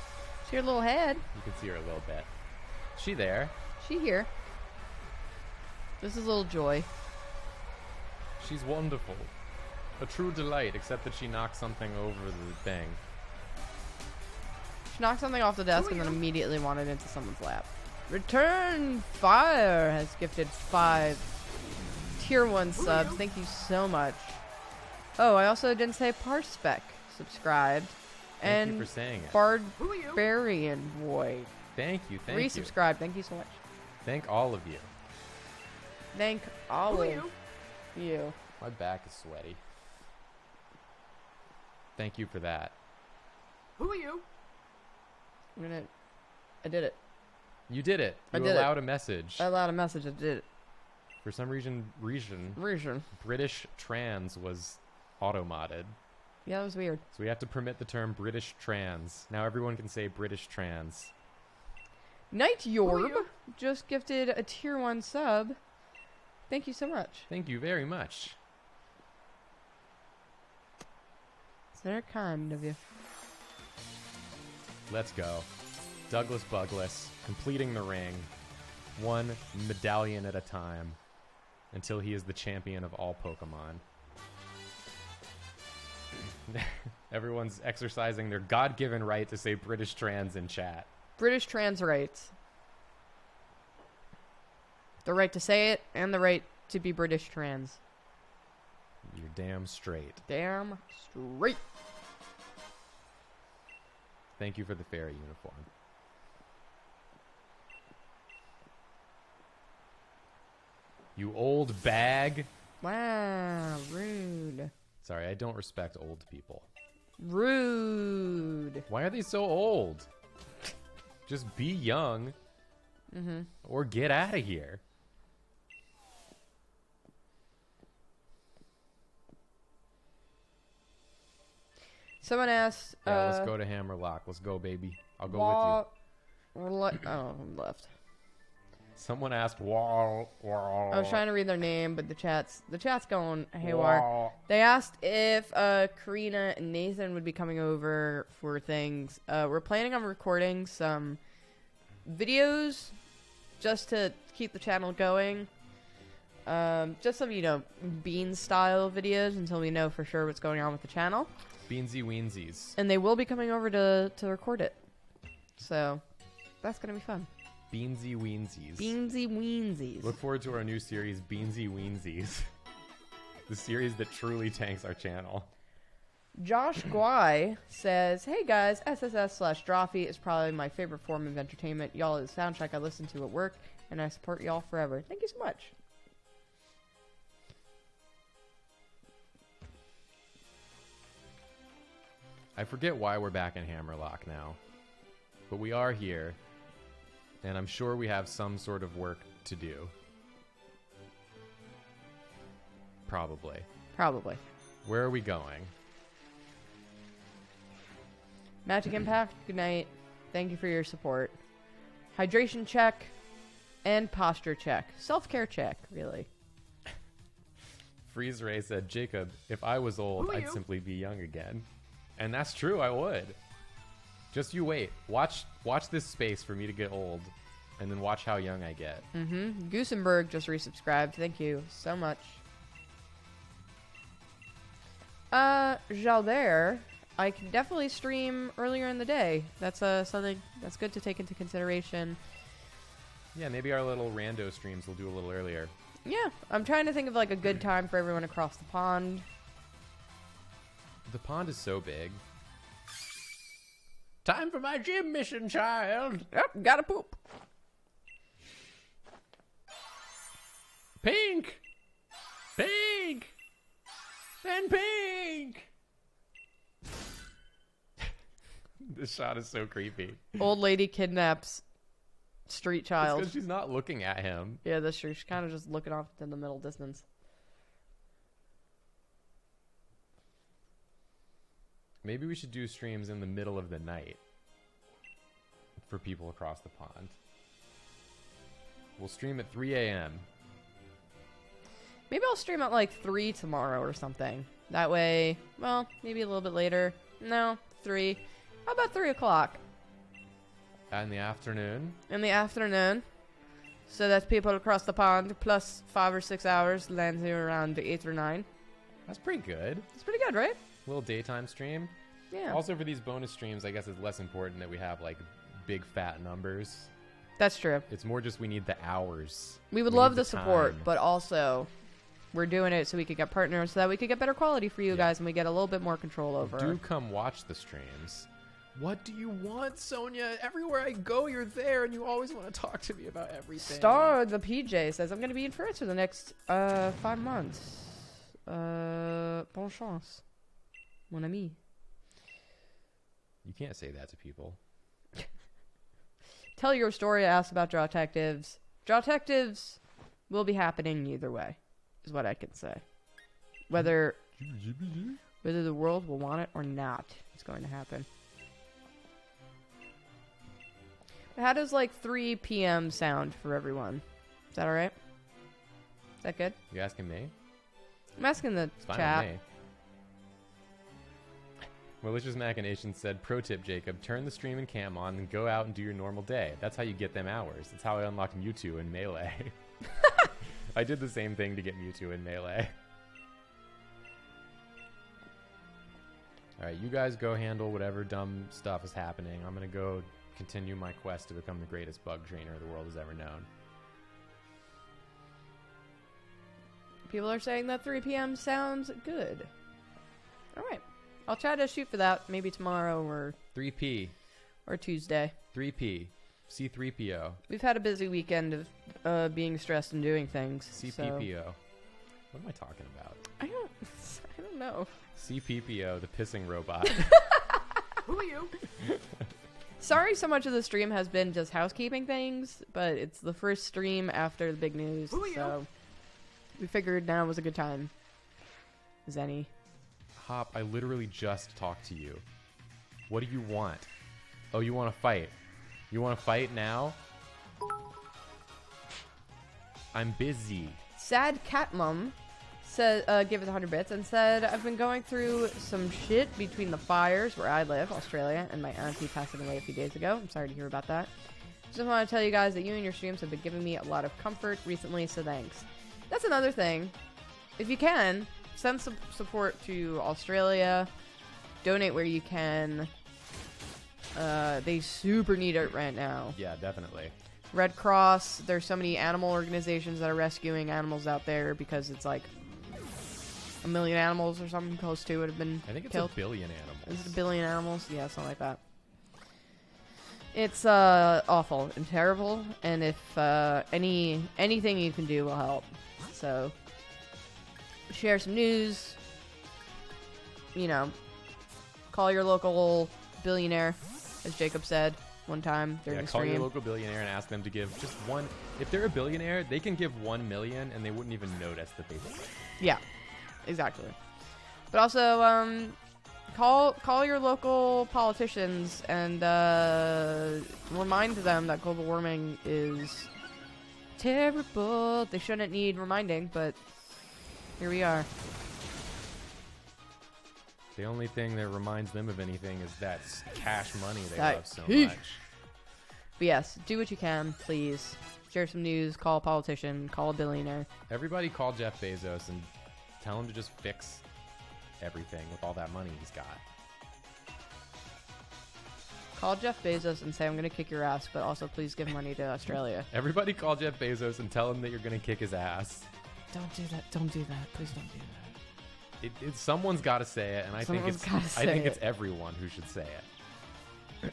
See her little head. You can see her a little bit. She there. She here. This is little Joy. She's wonderful. A true delight, except that she knocked something over the thing. She knocked something off the desk and then immediately wanted into someone's lap. Return Fire has gifted 5 tier 1 subs. Thank you so much. Oh, I also didn't say Parspec subscribed. Thank you for saying it. Barbarian Boy. Thank you, thank you. Resubscribe. Thank you so much. Thank all of you. Thank all of you. My back is sweaty. Thank you for that. Who are you? I did it. You did it. I You did it. allowed a message. I allowed a message. I did it. For some reason, Region. British trans was auto-modded. Yeah, that was weird. So we have to permit the term British trans. Now everyone can say British trans. Night Yorb just gifted a tier 1 sub. Thank you so much. Thank you very much. It's very kind of you. Let's go. Douglas Bugless, completing the ring, one medallion at a time, until he is the champion of all Pokemon. Everyone's exercising their God-given right to say British trans in chat. British trans rights. The right to say it and the right to be British trans. You're damn straight. Damn straight. Thank you for the fairy uniform. You old bag. Wow, rude. Sorry, I don't respect old people. Rude. Why are they so old? Just be young. Or get out of here. Someone asked. Yeah, let's go to Hammerlock. Let's go, baby. I'll go with you. Oh, I'm left. Someone asked, "Wah, wah." I was trying to read their name, but the chat's going haywire. Wah. They asked if Karina and Nathan would be coming over for things. We're planning on recording some videos just to keep the channel going. Just some, bean style videos until we know for sure what's going on with the channel. Beansy Weensies. And they will be coming over to record it. So that's gonna be fun. Beansy Weensies. Beansy Weensies. Look forward to our new series, Beansy Weensies. The series that truly tanks our channel. Josh Guy says, "Hey guys, SSS/Drawfee is probably my favorite form of entertainment. Y'all are the soundtrack I listen to at work, and I support y'all forever. Thank you so much." I forget why we're back in Hammerlock now. But we are here. And I'm sure we have some sort of work to do. Probably. Probably. Where are we going? Magic Impact, good night. Thank you for your support. Hydration check. And posture check. Self-care check, really. Freeze Ray said, Jacob, if I was old, I'd simply be young again. And that's true, I would. Just you wait. Watch this space for me to get old, and then watch how young I get. Mm-hmm. Goosenberg just resubscribed. Thank you so much. Jalbert, I can definitely stream earlier in the day. That's something that's good to take into consideration. Yeah, maybe our little rando streams will do a little earlier. Yeah, I'm trying to think of like a good time for everyone across the pond. The pond is so big. Time for my gym mission, child. Yep, gotta poop. Pink. Pink. And pink. This shot is so creepy. Old lady kidnaps street child. Because she's not looking at him. Yeah, that's true. She's kind of just looking off in the middle distance. Maybe we should do streams in the middle of the night for people across the pond. We'll stream at 3 a.m. Maybe I'll stream at like 3 tomorrow or something. That way, well, maybe a little bit later. No, 3. How about 3 o'clock? In the afternoon. In the afternoon. So that's people across the pond plus 5 or 6 hours, lands you around 8 or 9. That's pretty good. It's pretty good, right? Little daytime stream. Yeah. Also for these bonus streams, I guess it's less important that we have like big fat numbers. That's true. It's more just we need the hours. We would love need the support, time. but also we're doing it so we could get partners so that we could get better quality for you guys and we get a little bit more control over Do come watch the streams. What do you want, Sonia? Everywhere I go, you're there, and you always want to talk to me about everything. Star the PJ says, I'm going to be in France for the next 5 months. Bon chance, mon ami. You can't say that to people. Tell your story. Ask about Draw Detectives. Draw Detectives will be happening either way, is what I can say. Whether the world will want it or not, it's going to happen. How does like 3 p.m. sound for everyone? Is that alright? Is that good? You asking me? I'm asking the It's fine chat. with me. Malicious Machination said, pro tip, Jacob, turn the stream and cam on and go out and do your normal day. That's how you get them hours. That's how I unlocked Mewtwo in Melee. I did the same thing to get Mewtwo in Melee. Alright, you guys go handle whatever dumb stuff is happening. I'm gonna go continue my quest to become the greatest bug trainer the world has ever known. People are saying that 3 p.m. sounds good. Alright. I'll try to shoot for that maybe tomorrow or 3P. or Tuesday. 3P. C3PO. We've had a busy weekend of being stressed and doing things. CPPO. So. What am I talking about? I don't know. CPPO, the pissing robot. Who are you? Sorry so much of the stream has been just housekeeping things, but it's the first stream after the big news, so we figured now was a good time as any. Hop, I literally just talked to you. What do you want? Oh, you want to fight? You want to fight now? I'm busy. Sad Cat Mum said, gave us 100 bits and said, I've been going through some shit between the fires where I live, Australia, and my auntie passing away a few days ago. I'm sorry to hear about that. Just want to tell you guys that you and your streams have been giving me a lot of comfort recently, so thanks. That's another thing. If you can, send some support to Australia. Donate where you can. They super need it right now. Yeah, definitely. Red Cross, there's so many animal organizations that are rescuing animals out there because it's like 1 million animals or something close to it have been I think it's killed. 1 billion animals. Is it 1 billion animals? Yeah, something like that. It's awful and terrible, and if anything you can do will help. So share some news. You know, call your local billionaire, as Jacob said one time during the Call stream. your local billionaire and ask them to give just one. If they're a billionaire, they can give 1 million and they wouldn't even notice that they did it. Yeah, exactly. But also, call your local politicians and remind them that global warming is Terrible. They shouldn't need reminding, but here we are. The only thing that reminds them of anything is that cash money they That love so heat. much. But yes, do what you can, please. Share some news, call a politician, call a billionaire. Everybody call Jeff Bezos and tell him to just fix everything with all that money he's got. Call Jeff Bezos and say, I'm going to kick your ass, but also please give money to Australia. Everybody call Jeff Bezos and tell him that you're going to kick his ass. Don't do that. Don't do that. Please don't do that. Someone's got to say it, and I think it's everyone who should say it.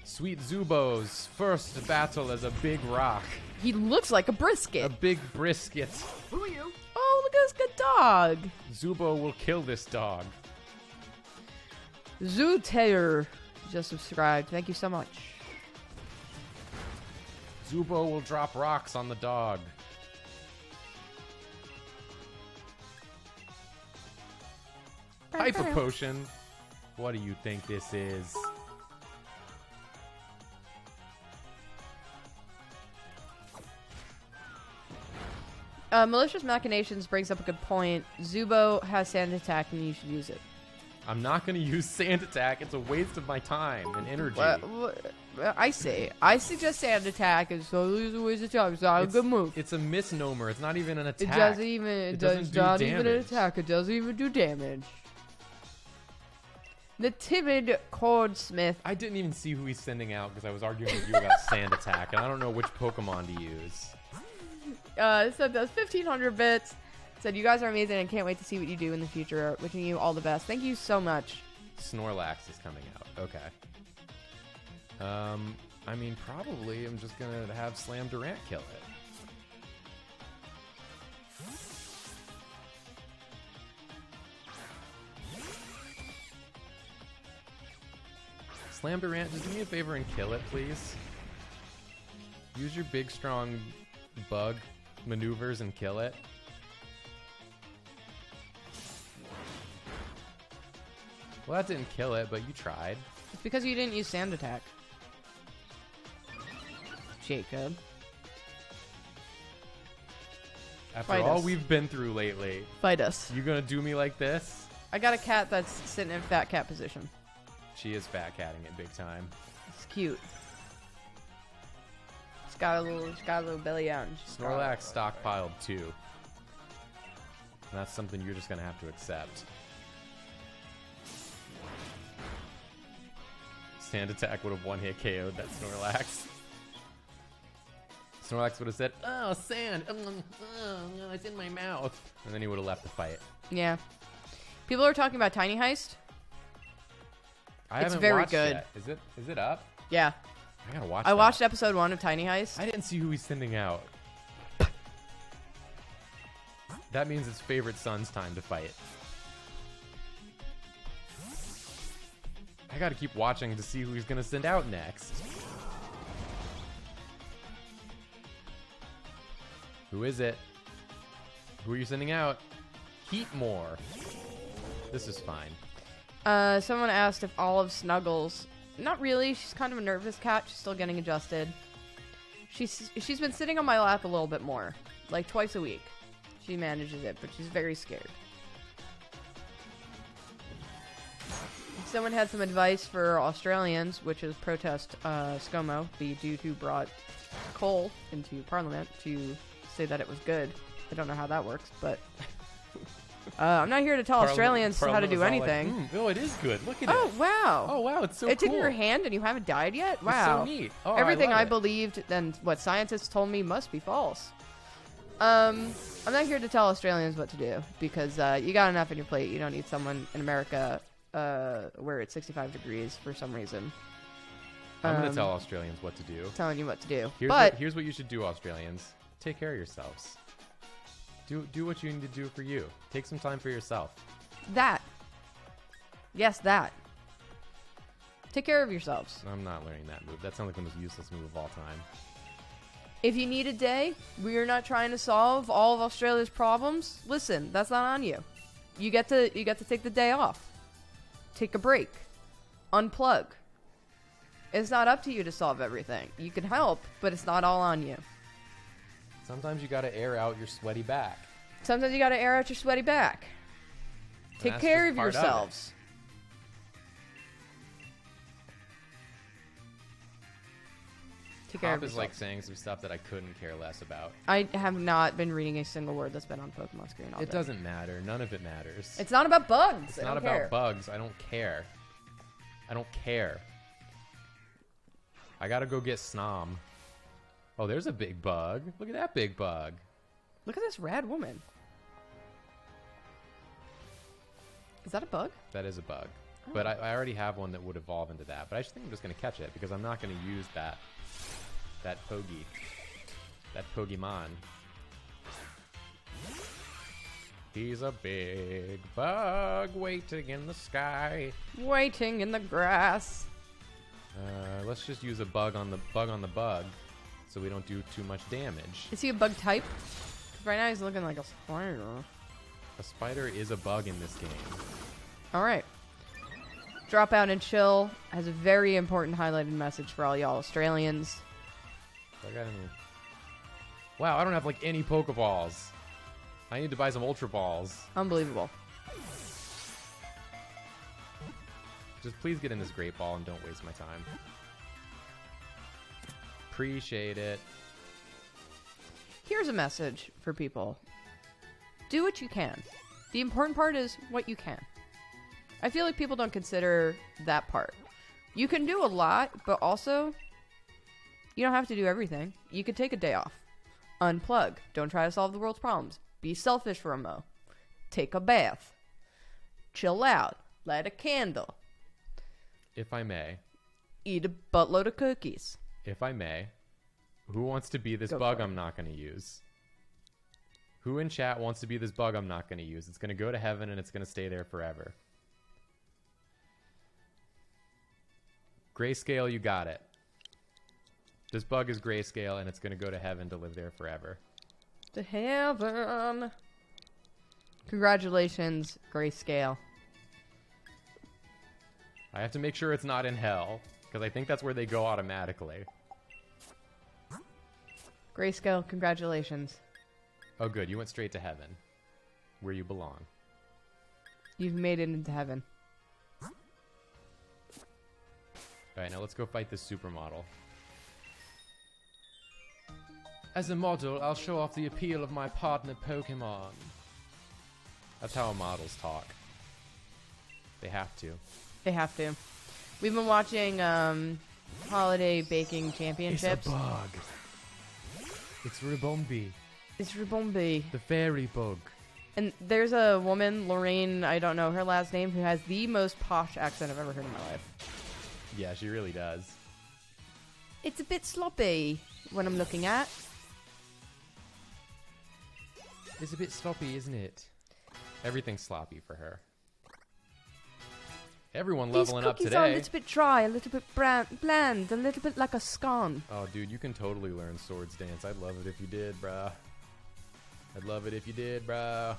Sweet Zubo's first battle as a big rock. He looks like a brisket. A big brisket. Who are you? Oh, look at this good dog. Zubo will kill this dog. Zoo Taylor just subscribed. Thank you so much. Zubo will drop rocks on the dog. Hyper Potion. What do you think this is? Malicious Machinations brings up a good point. Zubo has Sand Attack and you should use it. I'm not going to use Sand Attack. It's a waste of my time and energy. I suggest Sand Attack is so a waste of time. It's not a good move. It's a misnomer. It's not even an attack. It doesn't even. It doesn't do not even an damage. attack. It doesn't even do damage. The timid Cordsmith. I didn't even see who he's sending out because I was arguing with you about Sand Attack, and I don't know which Pokemon to use. Said those 1,500 bits. Said you guys are amazing and can't wait to see what you do in the future. Wishing you all the best. Thank you so much. Snorlax is coming out. Okay. I mean, probably I'm just gonna have Slam Durant kill it. Slam Durant, just do me a favor and kill it, please. Use your big, strong bug maneuvers and kill it. Well, that didn't kill it, but you tried. It's because you didn't use Sand Attack. Jacob. After Fight all us. we've been through lately, Fight us. you gonna do me like this? I got a cat that's sitting in fat cat position. She is fat catting it big time. It's cute. It's got a little belly out. And she's Snorlax stockpiled too. And that's something you're just gonna have to accept. Sand Attack would have one-hit KO'd that Snorlax. Snorlax would have said, "Oh, sand! Oh, it's in my mouth," and then he would have left the fight. Yeah. People are talking about Tiny Heist. I It's haven't very watched good. Yet. Is it up? Yeah. I gotta watch. I that. watched episode 1 of Tiny Heist. I didn't see who he's sending out. That means it's favorite son's time to fight. I gotta keep watching to see who he's gonna send out next. Who is it? Who are you sending out? Heatmore. This is fine. Someone asked if Olive snuggles. Not really. She's kind of a nervous cat. She's still getting adjusted. She's been sitting on my lap a little bit more, like twice a week. She manages it, but she's very scared. Someone had some advice for Australians, which is protest ScoMo, the dude who brought coal into Parliament, to say that it was good. I don't know how that works, but I'm not here to tell Australians how to do anything. Like, oh, it is good. Look at it. Oh, wow. Oh, wow. It's so It's cool. in your hand and you haven't died yet? Wow. It's so neat. Oh, Everything I I love it. believed and what scientists told me must be false. I'm not here to tell Australians what to do because you got enough on your plate. You don't need someone in America where it's 65 degrees for some reason. I'm going to tell Australians what to do. Telling you what to do. Here's what you should do, Australians. Take care of yourselves. Do what you need to do for you. Take some time for yourself. That. Yes, that. Take care of yourselves. I'm not learning that move. That sounds like the most useless move of all time. If you need a day, we are not trying to solve all of Australia's problems. Listen, that's not on you. You get to take the day off. Take a break. Unplug. It's not up to you to solve everything. You can help, but it's not all on you. Sometimes you gotta air out your sweaty back. Sometimes you gotta air out your sweaty back. Take That's care just of part of it. yourselves. Take care of Pop is yourselves. like saying some stuff that I couldn't care less about. I have not been reading a single word that's been on Pokemon screen all It day. doesn't matter. None of it matters. It's not about bugs. It's I not don't about care. bugs. I don't care. I don't care. I gotta go get Snom. Oh, there's a big bug. Look at that big bug. Look at this rad woman. Is that a bug? That is a bug. But I already have one that would evolve into that. But I just think I'm just going to catch it because I'm not going to use that Pogi. That Pokemon. He's a big bug waiting in the sky. Waiting in the grass. Let's just use a bug on the bug so we don't do too much damage. Is he a bug type? 'Cause right now he's looking like a spider. A spider is a bug in this game. Alright. Drop Out and Chill has a very important highlighted message for all y'all Australians. I got any... Wow, I don't have like any Pokeballs. I need to buy some Ultra Balls. Unbelievable. Just please get in this Great Ball and don't waste my time. Appreciate it. Here's a message for people. Do what you can. The important part is what you can. I feel like people don't consider that part. You can do a lot, but also, you don't have to do everything. You could take a day off. Unplug. Don't try to solve the world's problems. Be selfish for a mo. Take a bath. Chill out. Light a candle. If I may, Eat a buttload of cookies. if I may, who wants to be this Go bug for it. I'm not going to use? Who in chat wants to be this bug I'm not going to use? It's going to go to heaven and it's going to stay there forever. Grayscale, you got it. This bug is grayscale and it's going to go to heaven to live there forever. To heaven. Congratulations, Grayscale. I have to make sure it's not in hell, because I think that's where they go automatically. Grayscale, congratulations. Oh good, you went straight to heaven, where you belong. You've made it into heaven. Alright, now let's go fight this supermodel. As a model, I'll show off the appeal of my partner Pokemon. That's how models talk. They have to. They have to. We've been watching Holiday Baking Championships. It's a bug. It's Ribombi, It's Ribombi. the fairy bug. And there's a woman, Lorraine, I don't know her last name, who has the most posh accent I've ever heard in my life. Yeah, she really does. It's a bit sloppy when I'm looking at. It's a bit sloppy, isn't it? Everything's sloppy for her. Everyone leveling up These cookies today. are a little bit dry, a little bit bland, a little bit like a scone. Oh, dude, you can totally learn Swords Dance. I'd love it if you did, bruh. I'd love it if you did, bruh.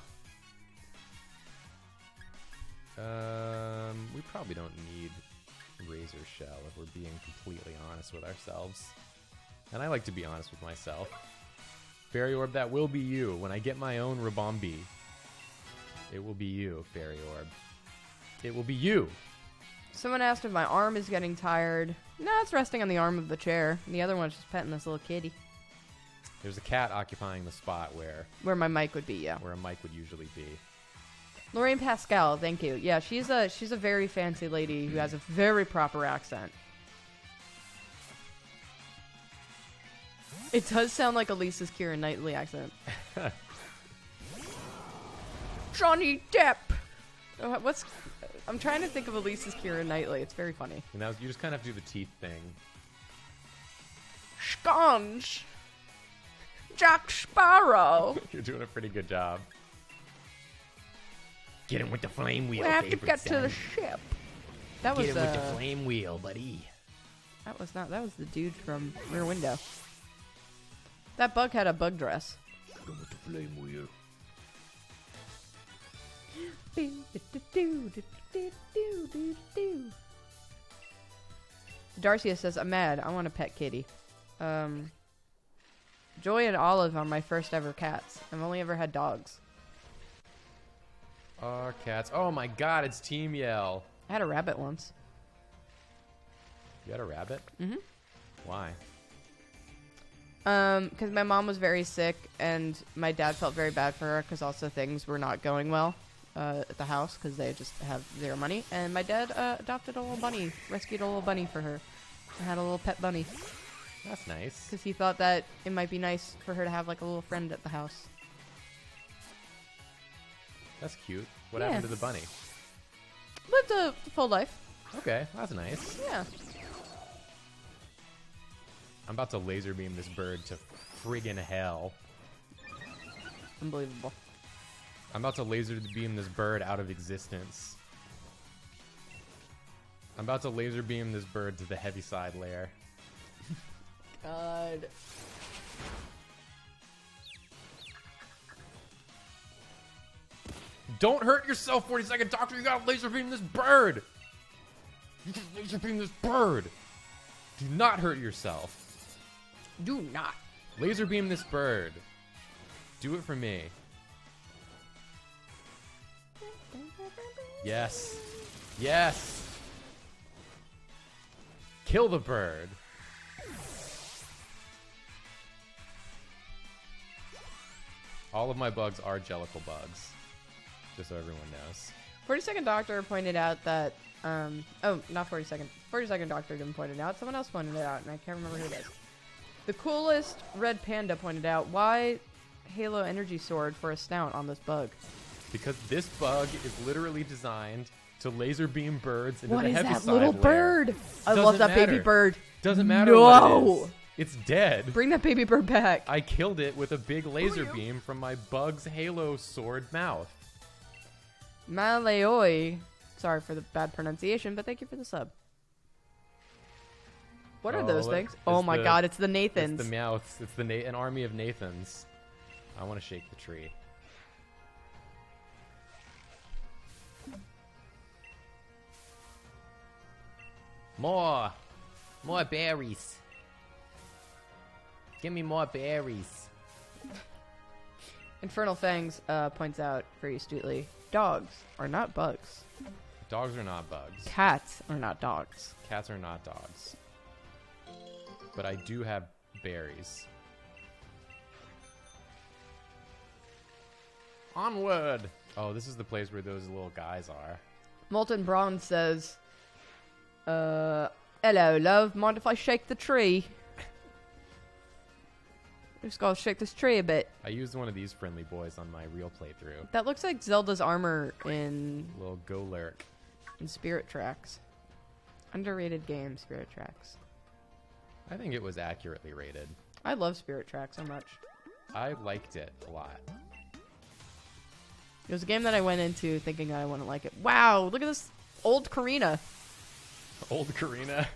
We probably don't need Razor Shell if we're being completely honest with ourselves. And I like to be honest with myself. Fairy Orb, that will be you. When I get my own Ribombi, it will be you, Fairy Orb. It will be you. Someone asked if my arm is getting tired. No, it's resting on the arm of the chair. And the other one's just petting this little kitty. There's a cat occupying the spot Where my mic would be, yeah. where a mic would usually be. Lorraine Pascal, thank you. Yeah, she's a very fancy lady who has a very proper accent. It does sound like Elisa's Keira Knightley accent. Johnny Depp! I'm trying to think of Elisa's Keira Knightley. It's very funny. And you just kind of have to do the teeth thing. Sconge! Jack Sparrow! You're doing a pretty good job. Get him with the flame wheel. We have to get to the ship. That was flame wheel, buddy. that was the dude from Rear Window. That bug had a bug dress. Get him with the flame wheel. Darcia says, I'm mad. I want a pet kitty. Joy and Olive are my first ever cats. I've only ever had dogs. Cats. Oh my god, it's Team Yell. I had a rabbit once. You had a rabbit? Mm-hmm. Why? Because my mom was very sick, and my dad felt very bad for her, because also things were not going well at the house, because they just have zero money. And my dad adopted a little bunny, rescued a little bunny for her, and had a little pet bunny. That's nice. Because he thought that it might be nice for her to have, like, a little friend at the house. That's cute. What happened to the bunny? Lived a full life. Okay, that's nice. Yeah. I'm about to laser beam this bird to friggin' hell. Unbelievable. I'm about to laser beam this bird out of existence. I'm about to laser beam this bird to the heaviside layer. God. Don't hurt yourself, 42nd Doctor. You gotta laser beam this bird. You can laser beam this bird. Do not hurt yourself. Do not. Laser beam this bird. Do it for me. Yes. Yes. Kill the bird. All of my bugs are jellicle bugs. Just so everyone knows. 42nd Doctor pointed out that, oh, not 42nd. 42nd Doctor didn't point it out. Someone else pointed it out, and I can't remember who it is. The coolest Red Panda pointed out, why Halo Energy Sword for a snout on this bug? Because this bug is literally designed to laser beam birds into What the is heaviside that little layer. bird? I Doesn't love that baby matter. bird. Doesn't matter No! what it is. It's dead. Bring that baby bird back. I killed it with a big laser beam from my bug's Halo sword mouth. Maleoi. Sorry for the bad pronunciation, but thank you for the sub. What are those look, things? it's Oh my god, it's the It's Nathans. the mouths. It's the an army of Nathans. I want to shake the tree. More berries. Give me more berries. Infernal Fangs points out very astutely, dogs are not bugs. Dogs are not bugs. Cats are not dogs. Cats are not dogs. But I do have berries. Onward! Oh, this is the place where those little guys are. Molten Bronze says, hello, love. Mind if I shake the tree? Just gotta shake this tree a bit. I used one of these friendly boys on my real playthrough. That looks like Zelda's armor in Little go lurk. Spirit Tracks. Underrated game, Spirit Tracks. I think it was accurately rated. I love Spirit Tracks so much. I liked it a lot. It was a game that I went into thinking I wouldn't like it. Wow, look at this old Karina. Old Karina.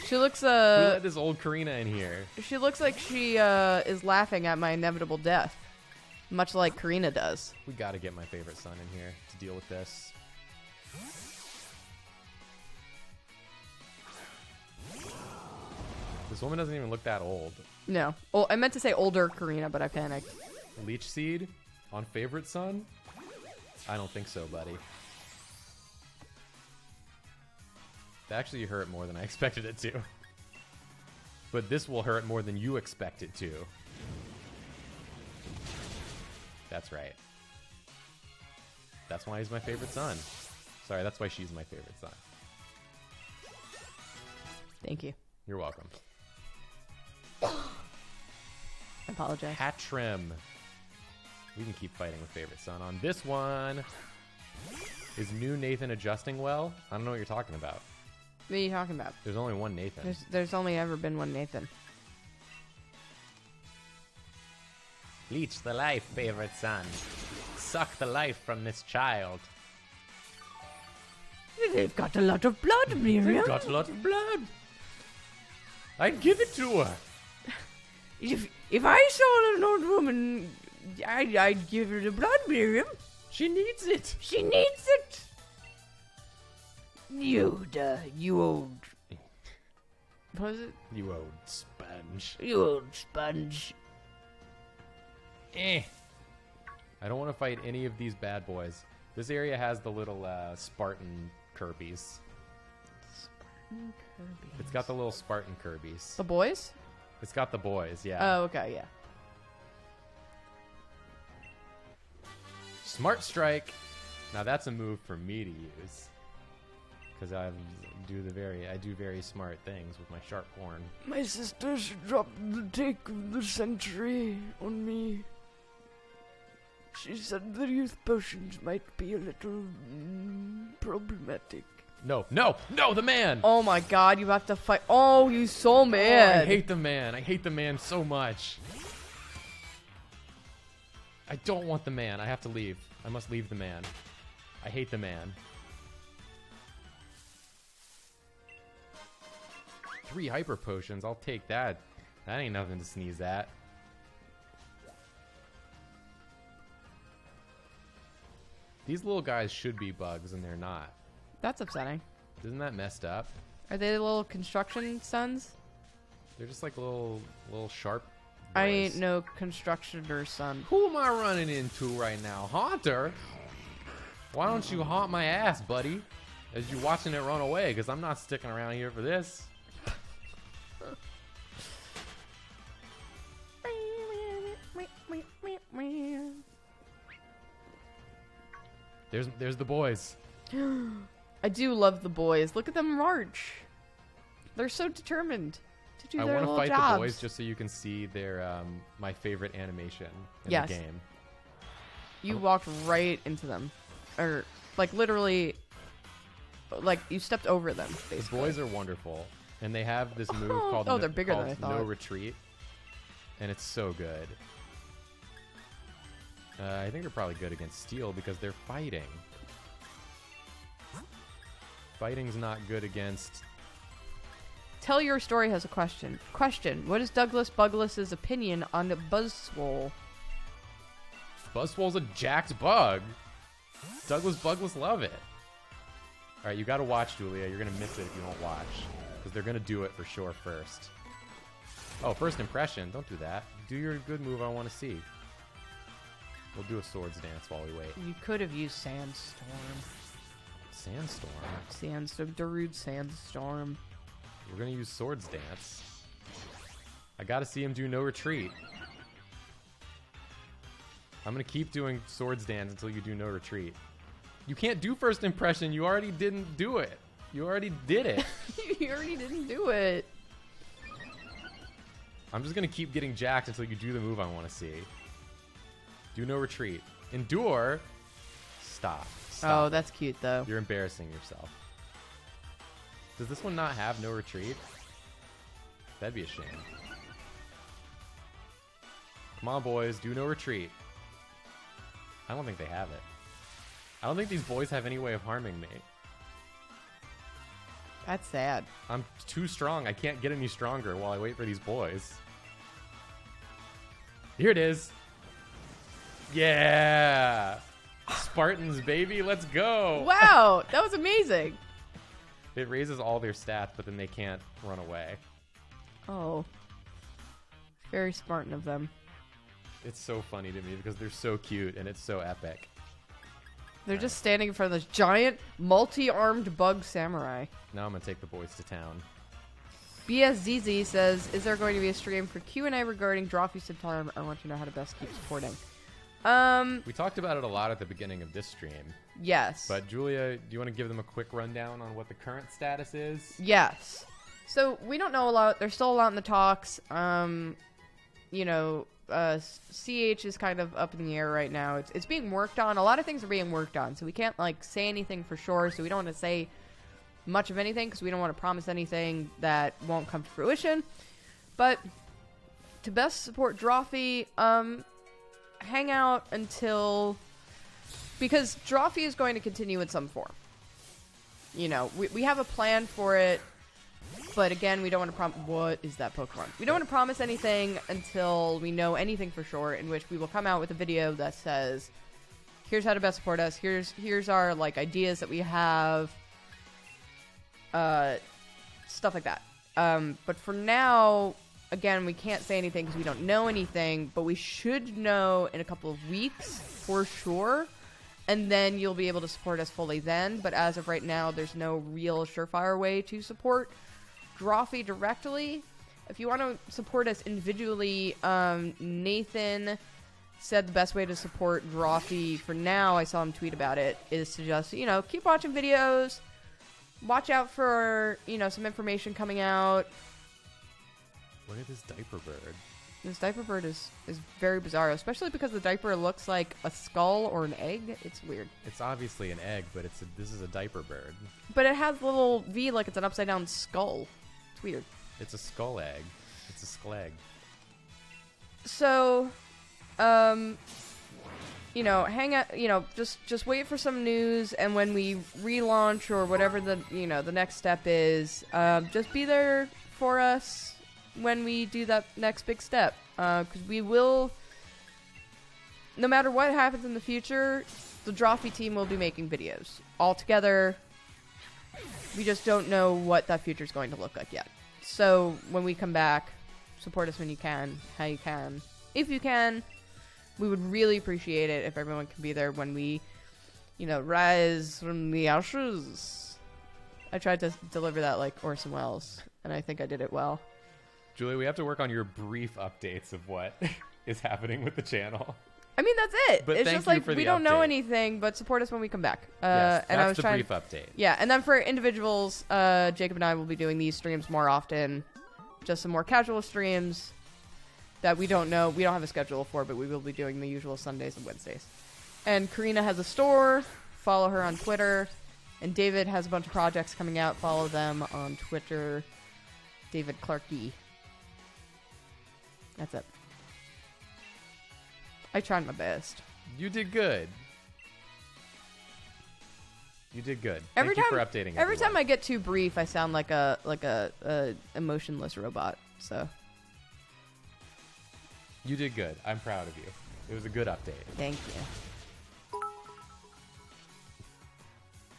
She looks Who let this old Karina in here? she looks like she is laughing at my inevitable death, much like Karina does. We gotta get my favorite son in here to deal with this. This woman doesn't even look that old. No, well, I meant to say older Karina, but I panicked. Leech Seed on favorite son? I don't think so, buddy. That actually hurt more than I expected it to. But this will hurt more than you expect it to. That's right. That's why he's my favorite son. Sorry, that's why she's my favorite son. Thank you. You're welcome. I apologize. Hat trim. We can keep fighting with favorite son on this one. Is new Nathan adjusting well? I don't know what you're talking about. What are you talking about? There's only one Nathan. There's only ever been one Nathan. Leech the life, favorite son. Suck the life from this child. They've got a lot of blood, Miriam. Got a lot of blood. I'd give it to her. If I saw an old woman, I'd give her the blood, Miriam. She needs it. She needs it. You old Was it? You old sponge. You old sponge. I don't want to fight any of these bad boys. This area has the little Spartan Kirby's. Spartan Kirby. It's got the little Spartan Kirby's. The boys? It's got the boys, yeah. Oh, okay, yeah. Smart Strike. Now that's a move for me to use. Because I do very smart things with my sharp horn. My sister dropped the take of the century on me. She said the youth potions might be a little problematic. No, the man! Oh my god, you have to fight. Oh, you so mad. I hate the man. I hate the man so much. I don't want the man. I have to leave. I must leave the man. I hate the man. 3 hyper potions. I'll take that. That ain't nothing to sneeze at. These little guys should be bugs, and they're not. That's upsetting. Isn't that messed up? Are they the little construction sons? They're just like little sharp boys. I ain't no constructioner son. Who am I running into right now? Haunter? Why don't you haunt my ass, buddy? As you watching it run away, because I'm not sticking around here for this. There's the boys. I do love the boys. Look at them march. They're so determined to do I their want to little fight jobs. the boys just so you can see their my favorite animation in Yes. the game. You walked right into them. Or, like, literally, like, you stepped over them, basically. The boys are wonderful, and they have this move called they're bigger than I thought. No Retreat, and it's so good. I think they're probably good against Steel because they're fighting. Fighting's not good against... Tell Your Story has a question. Question, what is Douglas Buglas's opinion on the Buzzswole? Buzzwole's a jacked bug. Douglas Buglas love it. Alright, you gotta watch, Julia. You're gonna miss it if you don't watch. Because they're gonna do it for sure first. Oh, first impression. Don't do that. Do your good move I want to see. We'll do a swords dance while we wait. You could have used Sandstorm. Sandstorm? Sandstorm. Darude Sandstorm. We're gonna use swords dance. I gotta see him do no retreat. I'm gonna keep doing swords dance until you do no retreat. You can't do first impression. You already didn't do it. You already did it. You already didn't do it. I'm just gonna keep getting jacked until you do the move I want to see. Do no retreat. Endure. Stop. Stop. Oh, that's cute, though. You're embarrassing yourself. Does this one not have no retreat? That'd be a shame. Come on, boys. Do no retreat. I don't think they have it. I don't think these boys have any way of harming me. That's sad. I'm too strong. I can't get any stronger while I wait for these boys. Here it is. Yeah. Spartans, baby. Let's go. Wow, that was amazing. It raises all their stats, but then they can't run away. Oh. Very Spartan of them. It's so funny to me because they're so cute and it's so epic. They're just standing in front of this giant, multi-armed bug samurai. Now I'm going to take the boys to town. BSZZ says, is there going to be a stream for Q&A regarding Drawfee Time? I want to know how to best keep supporting. We talked about it a lot at the beginning of this stream. Yes. But Julia, do you want to give them a quick rundown on what the current status is? Yes. So we don't know a lot. There's still a lot in the talks. You know, CH is kind of up in the air right now. It's being worked on. A lot of things are being worked on, so we can't like say anything for sure. So we don't want to say much of anything because we don't want to promise anything that won't come to fruition. But to best support Drawfee, hang out until, because Drawfee is going to continue in some form. You know, we have a plan for it. But again, we don't want to promise... What is that Pokemon? We don't want to promise anything until we know anything for sure, in which we will come out with a video that says, here's how to best support us, here's our, like, ideas that we have, stuff like that. But for now, again, we can't say anything because we don't know anything, but we should know in a couple of weeks for sure. And then you'll be able to support us fully then. But as of right now, there's no real surefire way to support Drawfee directly. If you want to support us individually, Nathan said the best way to support Drawfee for now, I saw him tweet about it, is to just, keep watching videos. Watch out for, some information coming out. Look at this diaper bird. This diaper bird is very bizarre, especially because the diaper looks like a skull or an egg. It's weird. It's obviously an egg, but this is a diaper bird. But it has a little V like it's an upside down skull. It's weird. It's a skull egg. It's a skleg. So, hang out, just wait for some news, and when we relaunch or whatever the next step is, just be there for us when we do that next big step, because we will, no matter what happens in the future, the Drawfee team will be making videos all together. We just don't know what that future is going to look like yet. So when we come back, support us when you can, how you can, if you can. We would really appreciate it if everyone can be there when we, rise from the ashes. I tried to deliver that like Orson Welles, and I think I did it well. Julie, we have to work on your brief updates of what is happening with the channel. I mean, that's it. But it's thank just you like for we the don't know update. anything, but support us when we come back. Yes, and I was that's the trying. brief update. Yeah, and then for individuals, Jacob and I will be doing these streams more often. Just some more casual streams that we don't know. We don't have a schedule for, but we will be doing the usual Sundays and Wednesdays. And Karina has a store. Follow her on Twitter. And David has a bunch of projects coming out. Follow them on Twitter. David Clarkey. That's it. I tried my best. You did good. You did good. Every Thank time, you for updating every everyone. time I get too brief, I sound like a emotionless robot. So You did good. I'm proud of you. It was a good update. thank you.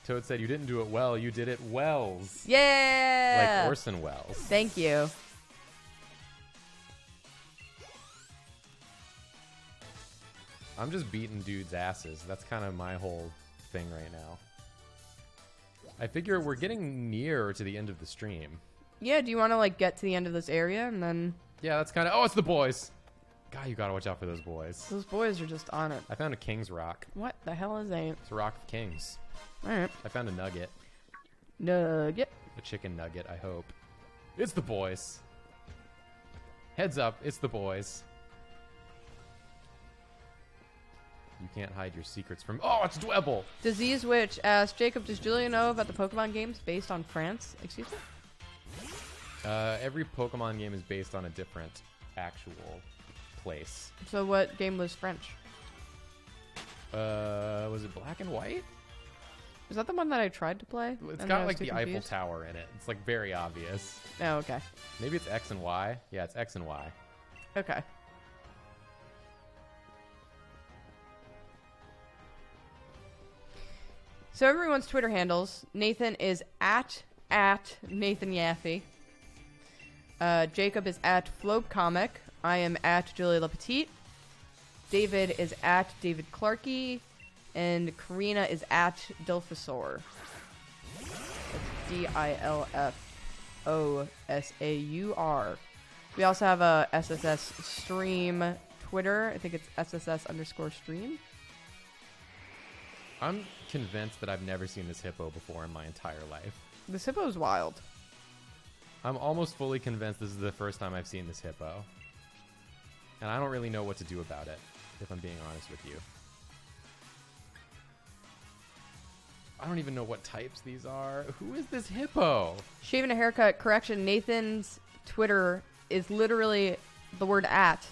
Toad said you didn't do it well. You did it Wells. Yeah. Like Orson Welles. Thank you. I'm just beating dudes' asses. That's kind of my whole thing right now. I figure we're getting near to the end of the stream. Yeah. Do you want to get to the end of this area and then Yeah, that's kind of... Oh, it's the boys. God, you gotta watch out for those boys. those boys are just on it? I found a king's rock. What the hell is that? It's a rock of kings. All right. I found a nugget. Nugget. A chicken nugget, I hope. It's the boys. Heads up, it's the boys. You can't hide your secrets from... Oh, it's Dwebble! Disease Witch asks, Jacob, does Julia know about the Pokemon games based on France? Excuse me? Every Pokemon game is based on a different actual place. So what game was French? Was it Black and White? Is that the one that I tried to play? It's and got I was like too the Eiffel confused? Tower in it. It's like very obvious. Oh, okay. Maybe it's X and Y. Yeah, it's X and Y. Okay. So everyone's Twitter handles. Nathan is at Nathan Yaffe. Jacob is at Flopecomic. I am at Julie LaPetite. David is at David Clarkey. And Karina is at Dilphosaur. That's Dilfosaur. We also have a SSS stream Twitter. I think it's SSS_stream. I'm convinced that I've never seen this hippo before in my entire life. This hippo is wild. I'm almost fully convinced this is the first time I've seen this hippo. And I don't really know what to do about it, if I'm being honest with you. I don't even know what types these are. Who is this hippo? Shaving a haircut. Correction, Nathan's Twitter is literally the word at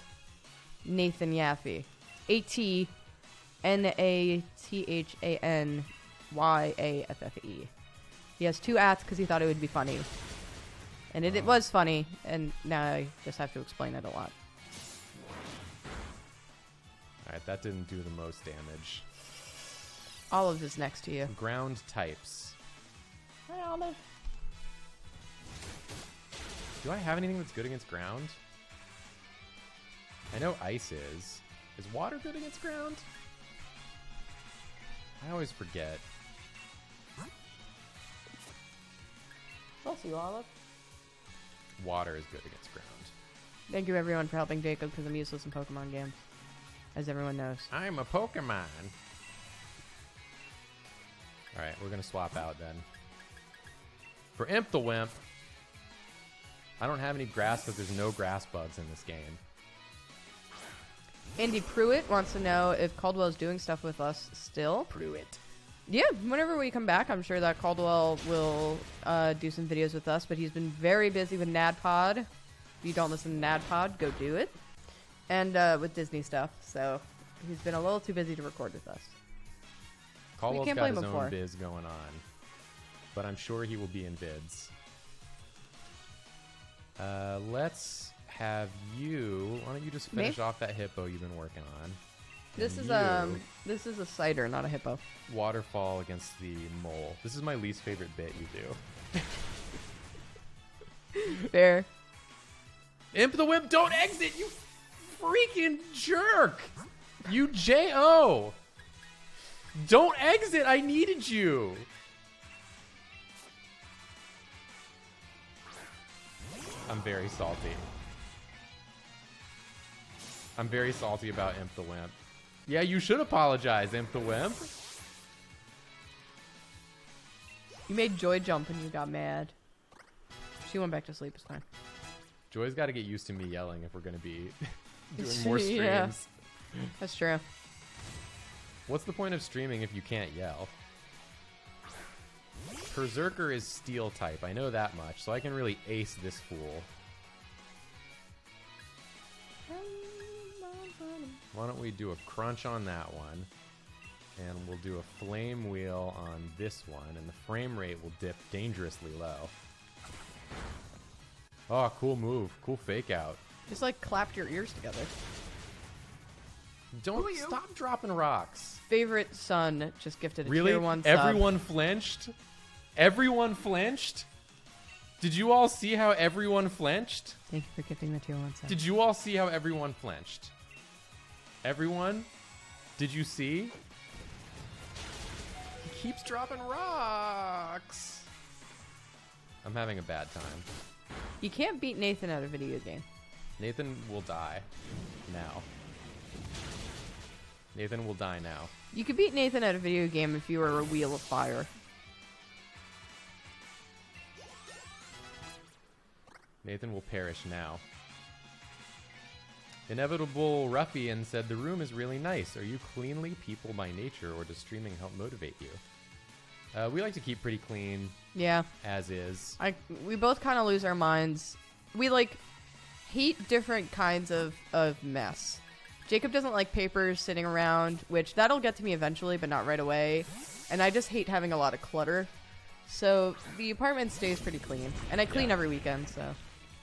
Nathan Yaffe. ATNATHANYAFFE. He has two ats because he thought it would be funny. And it was funny, and now I just have to explain it a lot. Alright, that didn't do the most damage. Olive is next to you. Ground types. Hi, Olive. Do I have anything that's good against ground? I know ice is. Is water good against ground? I always forget. Bless you, Olive. Water is good against ground. Thank you, everyone, for helping Jacob, because I'm useless in Pokemon games. As everyone knows. I'm a Pokemon. Alright, we're going to swap out then. For Imp the Wimp, I don't have any grass because there's no grass bugs in this game. Andy Pruitt wants to know if Caldwell's doing stuff with us still. Pruitt. Yeah, whenever we come back, I'm sure that Caldwell will do some videos with us, but he's been very busy with NADPod. If you don't listen to NADPod, go do it. And with Disney stuff, so he's been a little too busy to record with us. Caldwell's can't got blame his him own for it. biz going on, but I'm sure he will be in vids. Let's have you. Why don't you just finish off that hippo you've been working on? This And is a cider, not a hippo. waterfall against the mole. This is my least favorite bit you do. Fair. Imp the Wimp, don't exit, you freaking jerk! You J.O. Don't exit, I needed you! I'm very salty. I'm very salty about Imp the Wimp. Yeah, you should apologize, Imp the Wimp. You made Joy jump and you got mad. She went back to sleep. It's fine. Joy's got to get used to me yelling if we're going to be doing more streams. Yeah. That's true. What's the point of streaming if you can't yell? Berserker is steel type. I know that much, so I can really ace this fool. Why don't we do a crunch on that one, and we'll do a flame wheel on this one, and the frame rate will dip dangerously low. Oh, cool move. Cool fake out. Just like clapped your ears together. Don't stop dropping rocks. Favorite son just gifted a Really? tier 1 sub. Everyone flinched? Everyone flinched? Did you all see how everyone flinched? Thank you for gifting the tier 1 sub. Did you all see how everyone flinched? Everyone? Did you see? He keeps dropping rocks. I'm having a bad time. You can't beat Nathan at a video game. Nathan will die now. Nathan will die now. You could beat Nathan at a video game if you were a wheel of fire. Nathan will perish now. Inevitable Ruffian said, the room is really nice. Are you cleanly people by nature, or does streaming help motivate you? We like to keep pretty clean. Yeah. As is. We both kind of lose our minds. We, like, hate different kinds of mess. Jacob doesn't like papers sitting around, which that'll get to me eventually, but not right away. And I just hate having a lot of clutter. So the apartment stays pretty clean. And I clean every weekend, so.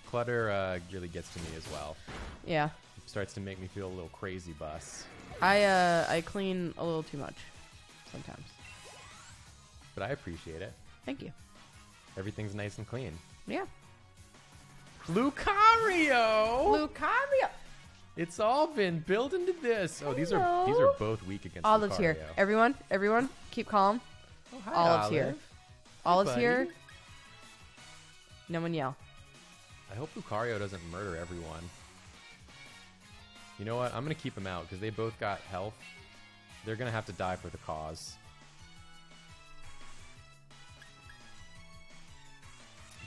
Clutter really gets to me as well. Yeah. It starts to make me feel a little crazy bus. I clean a little too much sometimes. But I appreciate it. Thank you. Everything's nice and clean. Yeah. Lucario! Lucario! It's all been built into this. Oh, these are both weak against Olive's Lucario. here. Everyone, keep calm. Oh, hi, Olive's Olive. here. Hi, Olive's buddy. here. No one yell. I hope Lucario doesn't murder everyone. You know what? I'm going to keep them out because they both got health. They're going to have to die for the cause.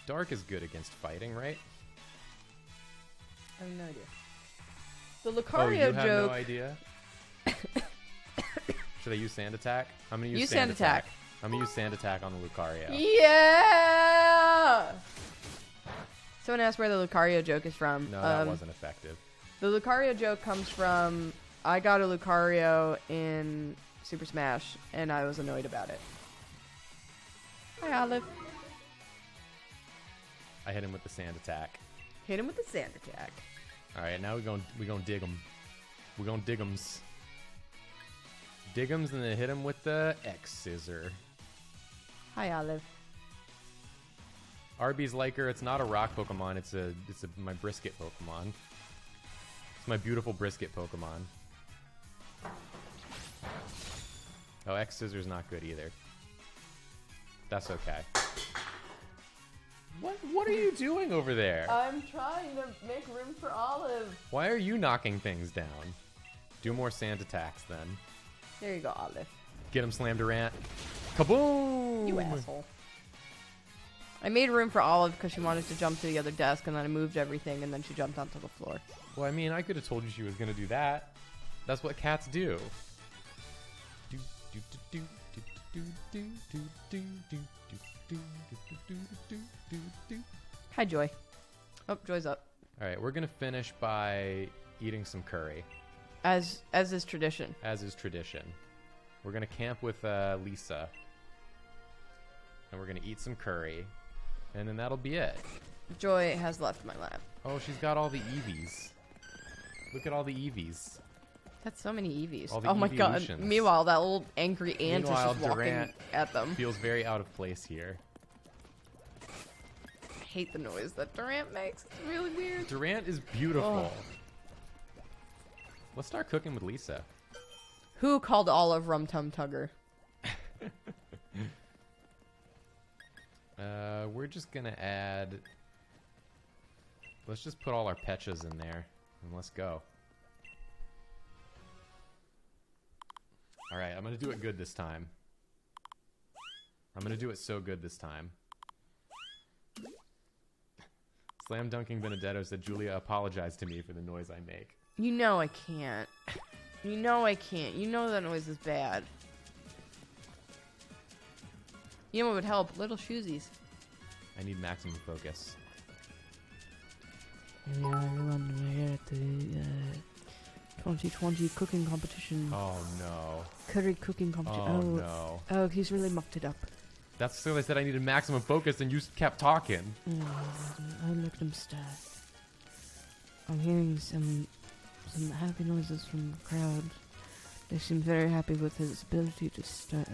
Dark is good against fighting, right? I have no idea. The Oh, Lucario you have joke. no idea? Should I use Sand Attack? I'm going to use Use Sand Sand Attack. I'm going to use Sand Attack on the Lucario. Yeah! Someone asked where the Lucario joke is from. No, that wasn't effective. The Lucario joke comes from I got a Lucario in Super Smash, and I was annoyed about it. Hi, Olive. I hit him with the Sand Attack. Hit him with the Sand Attack. All right, now we gonna dig him. We're gonna dig 'ems. Dig 'ems and then hit him with the X scissor. Hi, Olive. Arby's like her. It's not a rock Pokemon. It's my brisket Pokemon. It's my beautiful brisket Pokemon. Oh, X Scissor's not good either. That's okay. What are you doing over there? I'm trying to make room for Olive. Why are you knocking things down? Do more sand attacks then. There you go, Olive. Get him, Slam Durant. Kaboom! You asshole. I made room for Olive because she wanted to jump to the other desk, and then I moved everything, and then she jumped onto the floor. Well, I mean, I could have told you she was going to do that. That's what cats do. Hi, Joy. Oh, Joy's up. All right, we're going to finish by eating some curry. As is tradition. As is tradition. We're going to camp with Lisa. And we're going to eat some curry. And then that'll be it. Joy has left my lap. Oh, she's got all the Eevees. Look at all the Eevees. That's so many Eevees. All the Oh my god. evolutions. Meanwhile, that little angry ant is Meanwhile, just walking Durant at them. Feels very out of place here. I hate the noise that Durant makes. It's really weird. Durant is beautiful. Oh. Let's start cooking with Lisa. Who called Olive Rum Tum Tugger? We're just gonna add... Let's just put all our Petchas in there, and let's go. Alright, I'm gonna do it good this time. I'm gonna do it so good this time. Slam Dunking Benedetto said, Julia apologized to me for the noise I make. You know I can't. You know I can't. You know that noise is bad. You know what would help? Little shoesies. I need maximum focus. Hello everyone, we're here at the 2020 cooking competition. Oh no. Curry cooking competition. Oh no. Oh, he's really mucked it up. That's so they said I needed maximum focus and you kept talking. Oh, look at him stare. I'm hearing some happy noises from the crowd. They seem very happy with his ability to stir.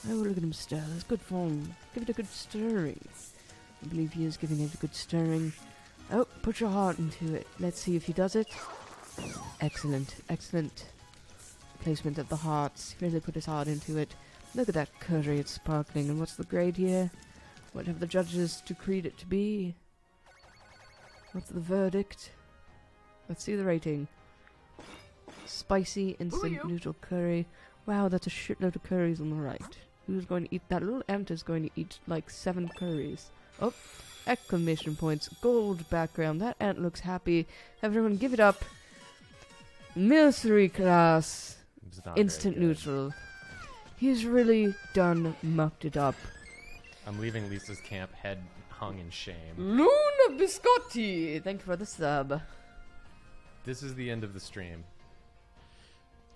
Oh, look at him stir. That's good form. Give it a good stirring. I believe he is giving it a good stirring. Oh, put your heart into it. Let's see if he does it. Excellent. Excellent placement of the hearts. Really put his heart into it. Look at that curry. It's sparkling. And what's the grade here? What have the judges decreed it to be? What's the verdict? Let's see the rating. Spicy, instant noodle curry. Wow, that's a shitload of curries on the right. Who's going to eat that? Little ant is going to eat like 7 curries. Oh, exclamation points. Gold background. That ant looks happy. Everyone give it up. Nursery class. Instant neutral. He's really done mucked it up. I'm leaving Lisa's camp head hung in shame. Luna Biscotti. Thank you for the sub. This is the end of the stream.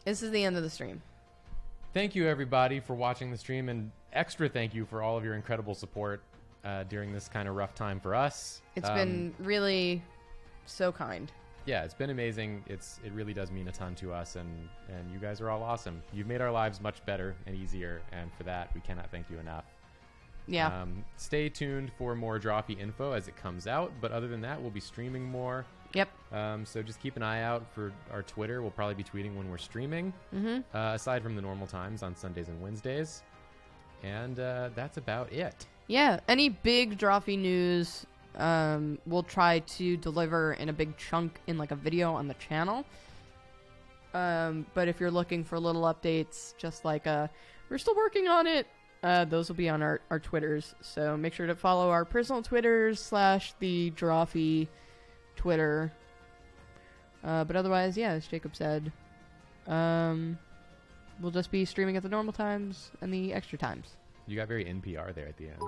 This is the end of the stream. Thank you, everybody, for watching the stream, and extra thank you for all of your incredible support during this kind of rough time for us. It's been really so kind. Yeah, it's been amazing. It really does mean a ton to us, and you guys are all awesome. You've made our lives much better and easier, and for that, we cannot thank you enough. Yeah. Stay tuned for more Drawfee info as it comes out, but other than that, we'll be streaming more. Yep. So just keep an eye out for our Twitter. We'll probably be tweeting when we're streaming, aside from the normal times on Sundays and Wednesdays. And that's about it. Yeah. Any big Drawfee news, we'll try to deliver in a big chunk in like a video on the channel. But if you're looking for little updates, just like we're still working on it, those will be on our Twitters. So make sure to follow our personal Twitters / the Drawfee Twitter. But otherwise, yeah, as Jacob said, we'll just be streaming at the normal times and the extra times. You got very NPR there at the end.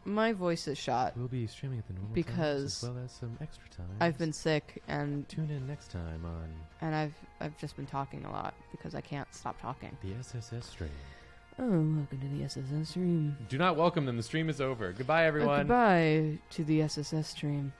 My voice is shot. We'll be streaming at the normal because times as well as some extra times. I've been sick and tune in next time on. And I've just been talking a lot because I can't stop talking. The SSS stream. Oh, welcome to the SSS stream. Do not welcome them. The stream is over. Goodbye, everyone. Goodbye to the SSS stream.